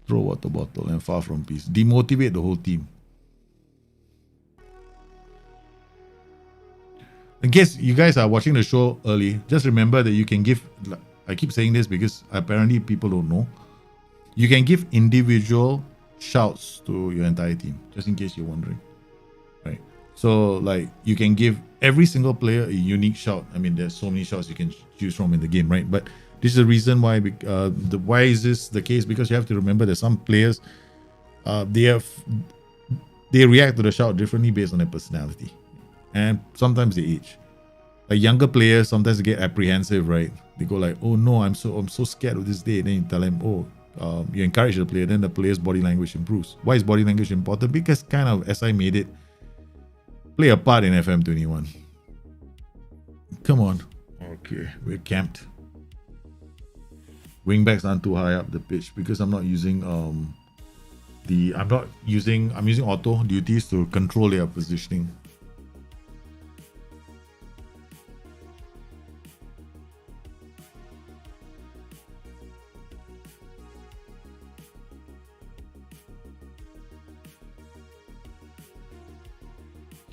Throw water bottle and far from peace. Demotivate the whole team. In case you guys are watching the show early, just remember that you can give, I keep saying this because apparently people don't know, you can give individual shouts to your entire team, just in case you're wondering, right? So like you can give every single player a unique shout. I mean, there's so many shouts you can choose from in the game, right? But this is the reason why, why is this the case? Because you have to remember that some players, they react to the shout differently based on their personality. And sometimes they age. Like younger players sometimes get apprehensive, right? They go like, "Oh no, I'm so scared of this day." And then you tell them, "Oh, you encourage the player." Then the player's body language improves. Why is body language important? Because kind of SI made it play a part in FM21. Come on, okay, we're camped. Wingbacks aren't too high up the pitch because I'm not using I'm using auto duties to control their positioning.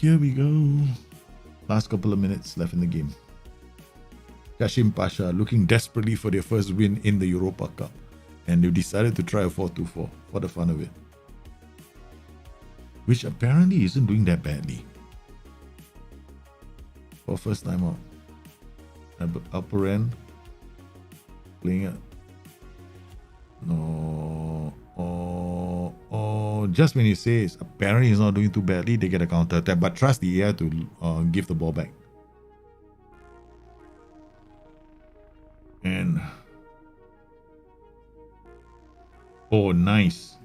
Here we go. Last couple of minutes left in the game. Kashim Pasha looking desperately for their first win in the Europa Cup. And they've decided to try a 4-2-4 for the fun of it. Which apparently isn't doing that badly. For first time out. Upper end. Playing it. No. Just when you say it's apparently he's not doing too badly, they get a counter attack. But trust the AI to give the ball back. Oh, nice.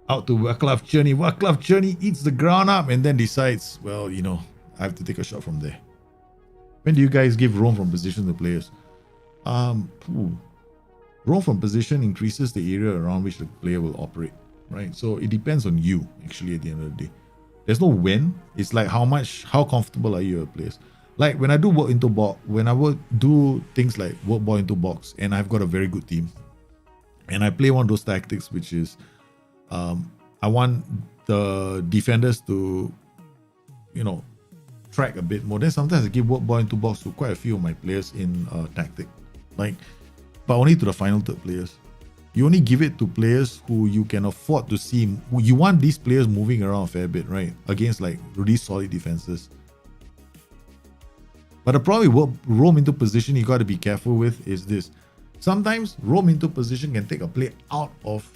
Out to Waclav Journey. Waclav Journey eats the ground up and then decides, well, you know, I have to take a shot from there. When do you guys give roam from position to players? Roam from position increases the area around which the player will operate, right? So it depends on you, actually, at the end of the day. There's no when. It's like how comfortable are you with players? Like when I do work into box, when I would do things like work ball into box, and I've got a very good team, and I play one of those tactics, which is, I want the defenders to, you know, track a bit more. Then sometimes I give work ball into box to quite a few of my players in tactic, like, but only to the final third players. You only give it to players who you can afford to see. You want these players moving around a fair bit, right? Against like really solid defenses. But the problem with roam into position you got to be careful with is this. Sometimes roam into position can take a player out of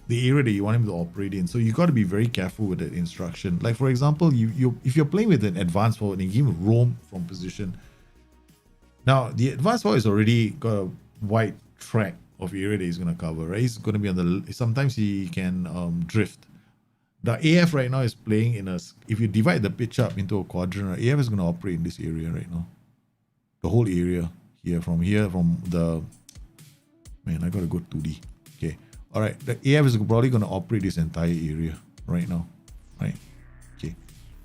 the area that you want him to operate in. So you got to be very careful with that instruction. Like for example, if you're playing with an advanced forward and you give him roam from position. Now the advanced forward is already got a wide track of area that he's going to cover, right? He's going to be on the, sometimes he can drift. The AF right now is playing in a, if you divide the pitch up into a quadrant, right, AF is going to operate in this area right now. The whole area here, from the, man, I got to go 2D. Okay. All right. The AF is probably going to operate this entire area right now, right? Okay.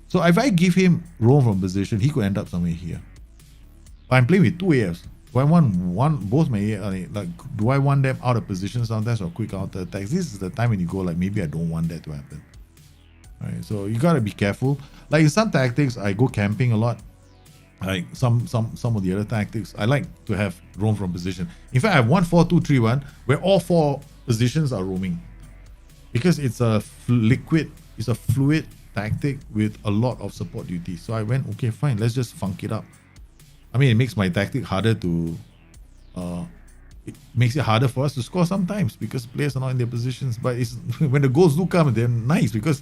So if I give him roam from position, he could end up somewhere here. I'm playing with two AFs. Do I want both my like? Do I want them out of position sometimes or quick counter attacks? This is the time when you go like, maybe I don't want that to happen. Right, so you gotta be careful. Like in some tactics, I go camping a lot. Like some of the other tactics, I like to have roam from position. In fact, I have 1-4-2-3-1 where all four positions are roaming because it's a fluid tactic with a lot of support duties. So I went, okay, fine, let's just funk it up. I mean, it makes my tactic harder to, it makes it harder for us to score sometimes because players are not in their positions. But it's when the goals do come, they're nice because,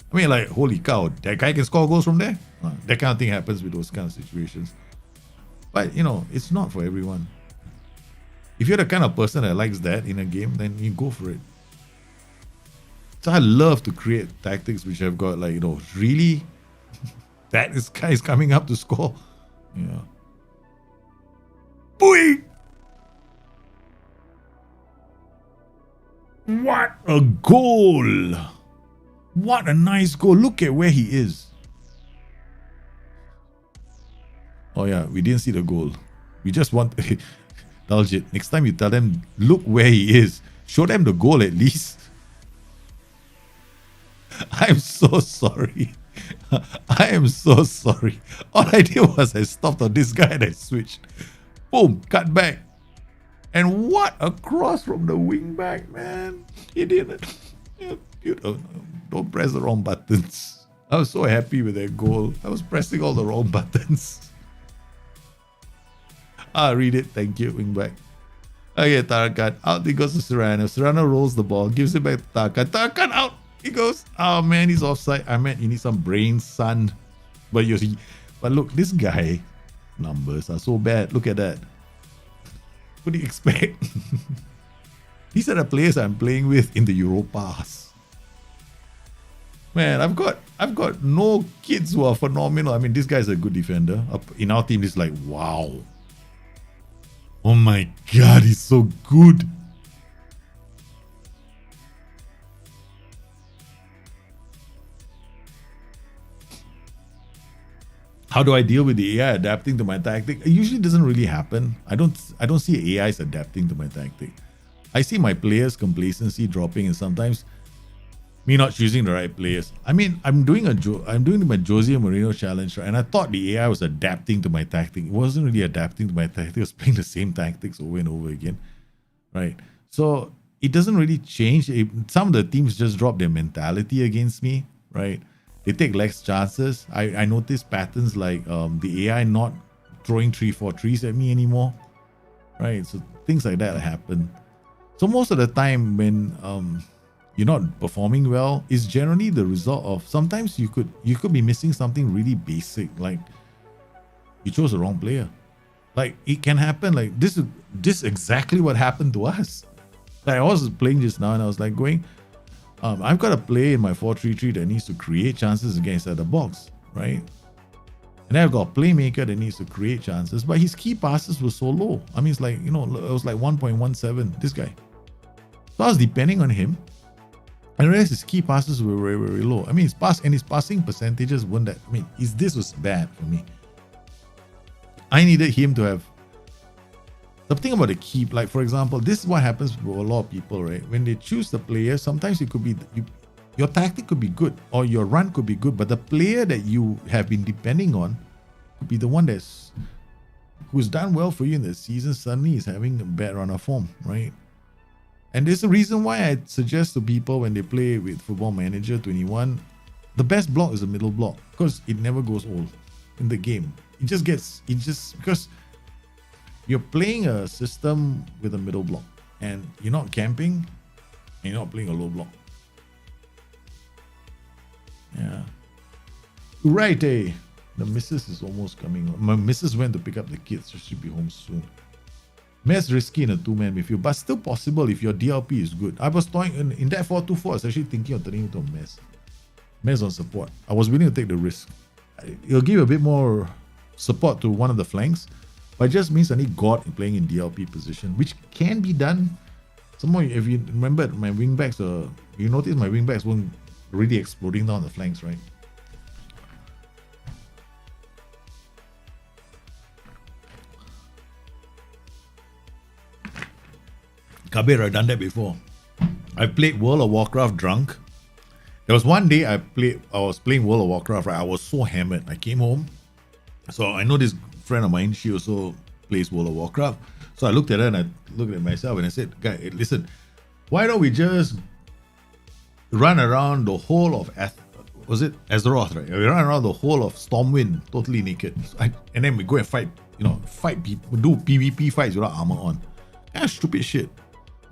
I mean, like, holy cow, that guy can score goals from there. That kind of thing happens with those kind of situations. But, you know, it's not for everyone. If you're the kind of person that likes that in a game, then you go for it. So I love to create tactics which have got like, you know, really, that is guy is coming up to score. Yeah. Boy! What a goal! What a nice goal. Look at where he is. Oh yeah, we didn't see the goal. We just want... Daljit, next time you tell them, look where he is. Show them the goal at least. I'm so sorry. I am so sorry. All I did was I stopped on this guy and I switched. Boom, cut back. And what a cross from the wing back, man. He didn't. Don't press the wrong buttons. I was so happy with that goal. I was pressing all the wrong buttons. Read it. Thank you, wing back. Okay, Tarakan. Out he goes to Serrano. Serrano rolls the ball, gives it back to Tarakan. Tarakan out. He goes. Oh man, he's offside. I meant you need some brains, son. But look, this guy. Numbers are so bad. Look at that. What do you expect? These are the players I'm playing with in the Europas. Man, I've got no kids who are phenomenal. I mean, this guy's a good defender. In our team, it's like, wow. Oh my god, he's so good. How do I deal with the AI adapting to my tactic? It usually doesn't really happen. I don't see AIs adapting to my tactic. I see my players' complacency dropping and sometimes me not choosing the right players. I mean, I'm doing my Jose Mourinho challenge, right? And I thought the AI was adapting to my tactic. It wasn't really adapting to my tactic. It was playing the same tactics over and over again, right? So it doesn't really change. Some of the teams just drop their mentality against me, right? They take less chances. I notice patterns like the AI not throwing 3-4-3s at me anymore, right? So things like that happen. So most of the time when you're not performing well, it's generally the result of sometimes you could be missing something really basic, like you chose the wrong player. Like it can happen. Like this is exactly what happened to us, I was playing just now and I was like going, I've got a play in my 4-3-3 that needs to create chances against the box, right? And then I've got a playmaker that needs to create chances, but his key passes were so low. I mean, it's like, it was like 1.17, this guy. So I was depending on him. And I realized his key passes were very, very low. I mean, his passing percentages weren't that. I mean, this was bad for me. I needed him to have something about the keep. Like, for example, this is what happens for a lot of people, right? When they choose the player, sometimes it could be your tactic could be good or your run could be good, but the player that you have been depending on could be the one who's done well for you in the season suddenly is having a bad run of form, right? And there's a reason why I suggest to people when they play with Football Manager 21, the best block is the middle block because it never goes old in the game. Because you're playing a system with a middle block and you're not camping and you're not playing a low block. Yeah. Right, eh? The missus is almost coming. My missus went to pick up the kids, so she'll be home soon. Mess risky in a two-man midfield, but still possible if your DLP is good. I was toying in that 4-2-4, I was actually thinking of turning into a mess. Mess on support. I was willing to take the risk. It'll give a bit more support to one of the flanks, but it just means I need God playing in DLP position, which can be done. Some more, if you remember, my wingbacks, you notice my wingbacks weren't really exploding down the flanks, right? Kabir, I've done that before. I played World of Warcraft drunk. There was one day I was playing World of Warcraft, right? I was so hammered. I came home. So I know this friend of mine, she also plays World of Warcraft. So I looked at her and I looked at myself and I said, guy, listen, why don't we just run around the whole of Azeroth, right? We run around the whole of Stormwind totally naked. And then we go and fight people, do PvP fights without armor on. Yeah, stupid shit.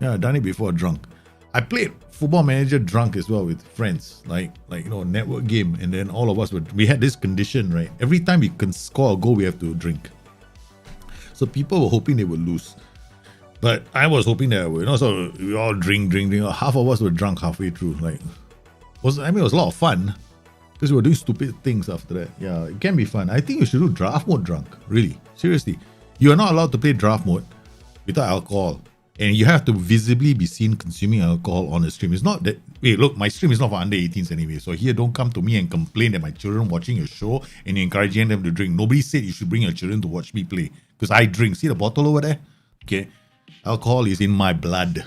Yeah, I've done it before drunk. I played Football Manager drunk as well with friends, like network game, and then all of us we had this condition, right? Every time we can score a goal, we have to drink. So people were hoping they would lose, but I was hoping that so we all drink. Half of us were drunk halfway through. It was a lot of fun because we were doing stupid things after that. Yeah, it can be fun. I think you should do draft mode drunk. Really, seriously, you are not allowed to play draft mode without alcohol. And you have to visibly be seen consuming alcohol on the stream. It's not that, wait, look, my stream is not for under 18s anyway. So here, don't come to me and complain that my children watching your show and you're encouraging them to drink. Nobody said you should bring your children to watch me play. Because I drink. See the bottle over there? Okay. Alcohol is in my blood.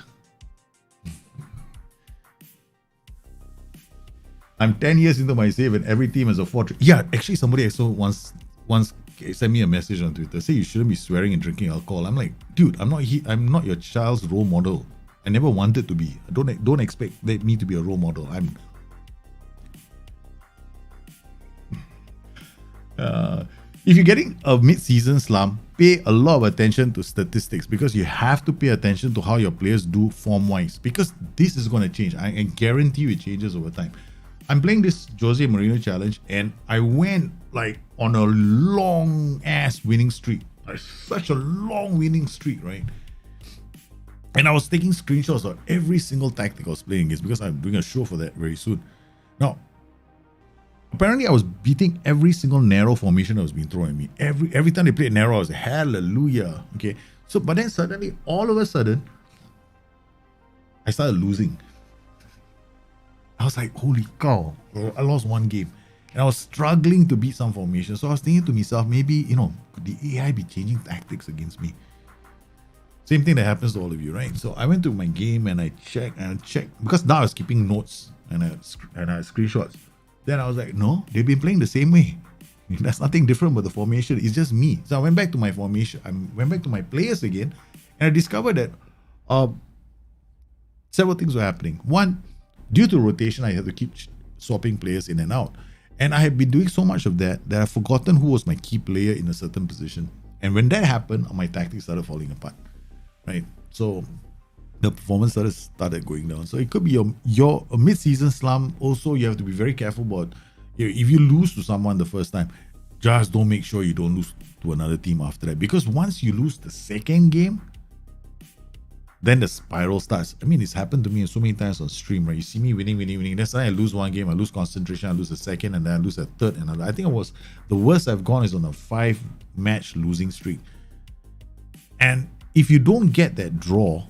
I'm 10 years into my save and every team has a 4. Yeah, actually somebody also once sent me a message on Twitter, say you shouldn't be swearing and drinking alcohol. I'm like, dude, I'm not your child's role model. I never wanted to be. Don't expect me to be a role model. If you're getting a mid-season slump, pay a lot of attention to statistics because you have to pay attention to how your players do form-wise because this is going to change. I guarantee you it changes over time. I'm playing this Jose Mourinho challenge and I went on a long ass winning streak. Such a long winning streak, right? And I was taking screenshots of every single tactic I was playing against because I'm doing a show for that very soon. Now, apparently I was beating every single narrow formation that was being thrown at me. Every time they played narrow, I was like, hallelujah. Okay. So, but then suddenly, all of a sudden, I started losing. I was like, holy cow, I lost one game. And I was struggling to beat some formation. So I was thinking to myself, maybe, could the AI be changing tactics against me? Same thing that happens to all of you, right? So I went to my game and I checked because now I was keeping notes and I had screenshots. Then I was like, no, they've been playing the same way. There's nothing different with the formation. It's just me. So I went back to my formation. I went back to my players again and I discovered that several things were happening. One, due to rotation, I had to keep swapping players in and out. And I had been doing so much of that I've forgotten who was my key player in a certain position. And when that happened, my tactics started falling apart, right? So the performance started going down. So it could be your mid-season slump. Also, you have to be very careful about if you lose to someone the first time, just don't make sure you don't lose to another team after that. Because once you lose the second game, then the spiral starts. I mean, it's happened to me so many times on stream, right? You see me winning. Then suddenly I lose one game, I lose concentration, I lose a second, and then I lose a third. And I think the worst I've gone is on a 5-match losing streak. And if you don't get that draw,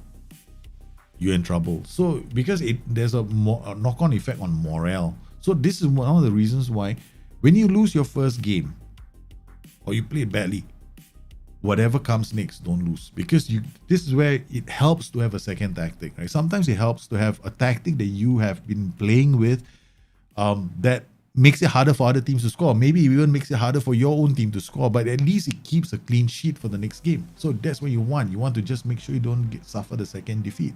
you're in trouble. So because there's a knock-on effect on morale. So this is one of the reasons why when you lose your first game or you play badly, whatever comes next, don't lose, because this is where it helps to have a second tactic, right? Sometimes it helps to have a tactic that you have been playing with that makes it harder for other teams to score. Maybe it even makes it harder for your own team to score, but at least it keeps a clean sheet for the next game. So that's what you want. You want to just make sure you don't suffer the second defeat.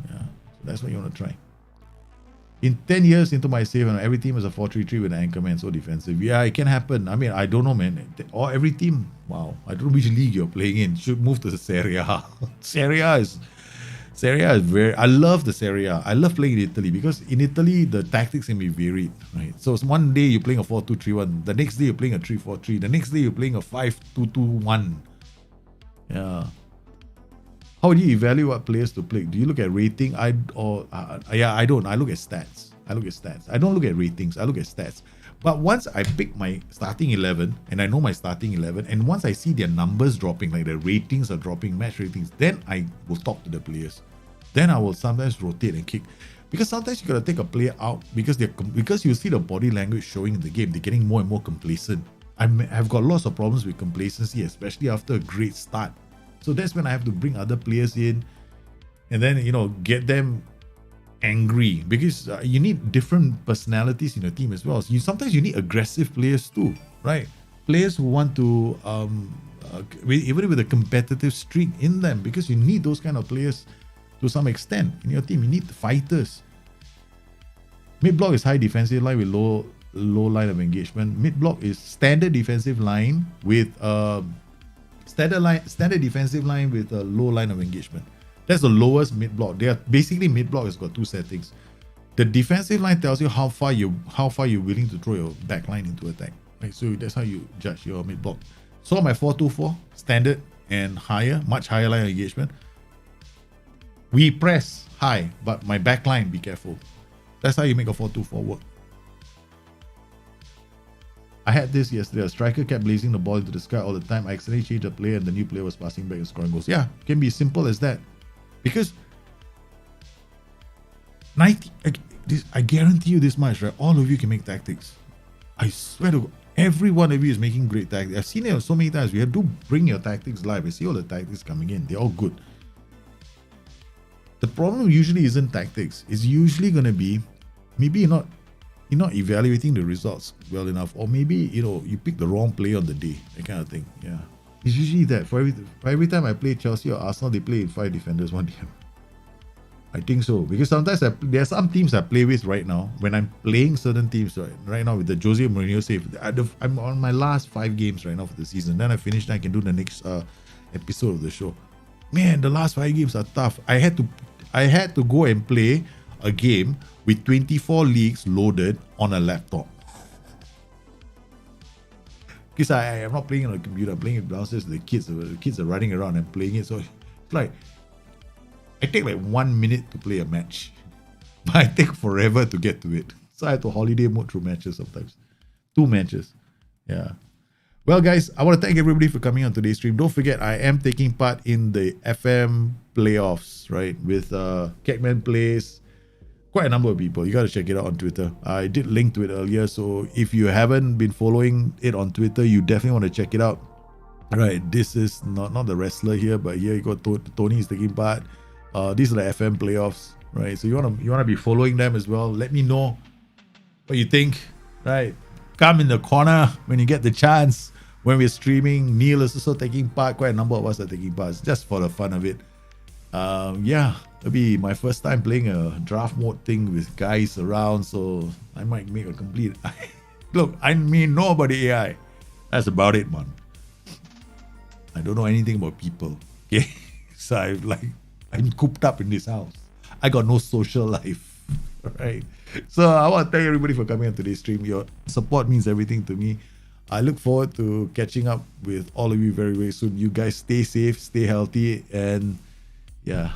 Yeah, so that's what you want to try. In 10 years into my save, every team is a 4-3-3 with an anchorman, so defensive. Yeah, it can happen. I mean, I don't know, man. Or every team, wow, I don't know which league you're playing in, should move to the Serie A. Serie A is very, I love the Serie A. I love playing in Italy because in Italy, the tactics can be varied, right? So one day you're playing a 4-2-3-1. The next day you're playing a 3-4-3. The next day you're playing a 5-2-2-1. Yeah. How do you evaluate what players to play? Do you look at rating? I don't. I look at stats. I don't look at ratings. I look at stats. But once I pick my starting 11 and I know my starting 11, and once I see their numbers dropping, like the ratings are dropping, match ratings, then I will talk to the players. Then I will sometimes rotate and kick, because sometimes you gotta take a player out because you see the body language showing in the game. They're getting more and more complacent. I've got lots of problems with complacency, especially after a great start. So that's when I have to bring other players in and then, get them angry, because you need different personalities in your team as well. So sometimes you need aggressive players too, right? Players who want to, even with a competitive streak in them, because you need those kind of players to some extent in your team. You need fighters. Mid block is high defensive line with low line of engagement. Mid block is standard defensive line with standard defensive line with a low line of engagement. That's the lowest mid block. They are basically mid block has got two settings. The defensive line tells you how far you're willing to throw your back line into attack. Right? So that's how you judge your mid block. So my 4-2-4 standard and higher, much higher line of engagement. We press high, but my back line, be careful. That's how you make a 4-2-4 work. I had this yesterday. A striker kept blazing the ball into the sky all the time. I accidentally changed the player and the new player was passing back and scoring goals. Yeah, it can be simple as that. Because I guarantee you this much, right? All of you can make tactics. I swear to God, every one of you is making great tactics. I've seen it so many times. We have to bring your tactics live. I see all the tactics coming in. They're all good. The problem usually isn't tactics. It's usually going to be maybe you're not evaluating the results well enough, or maybe you pick the wrong play on the day, that kind of thing. Yeah, it's usually that. For every time I play Chelsea or Arsenal, they play 5 defenders, 1 DM. I think so, because sometimes there are some teams I play with right now. When I'm playing certain teams right now with the Jose Mourinho save, I'm on my last 5 games right now for the season. Then I finish, then I can do the next episode of the show. Man, the last 5 games are tough. I had to go and play a game with 24 leagues loaded on a laptop. Because I am not playing on a computer, I'm playing it downstairs. The kids are running around and playing it. So it's like, I take like 1 minute to play a match, but I take forever to get to it. So I have to holiday mode through matches sometimes. 2 matches. Yeah. Well, guys, I want to thank everybody for coming on today's stream. Don't forget, I am taking part in the FM playoffs, right? With Kekman Plays. Quite a number of people. You got to check it out on Twitter. I did link to it earlier, so if you haven't been following it on Twitter, you definitely want to check it out. All right, this is not the wrestler here, but here you got Tony is taking part. These are the FM playoffs, right? So you wanna be following them as well. Let me know what you think, right? Come in the corner when you get the chance. When we're streaming, Neil is also taking part. Quite a number of us are taking part. It's just for the fun of it. Yeah, it'll be my first time playing a draft mode thing with guys around, so I might make a complete. Look, I mean, know about the AI. That's about it, man. I don't know anything about people. Okay, so I'm cooped up in this house. I got no social life. Right. So I want to thank everybody for coming on today's stream. Your support means everything to me. I look forward to catching up with all of you very, very soon. You guys stay safe, stay healthy, and Yeah.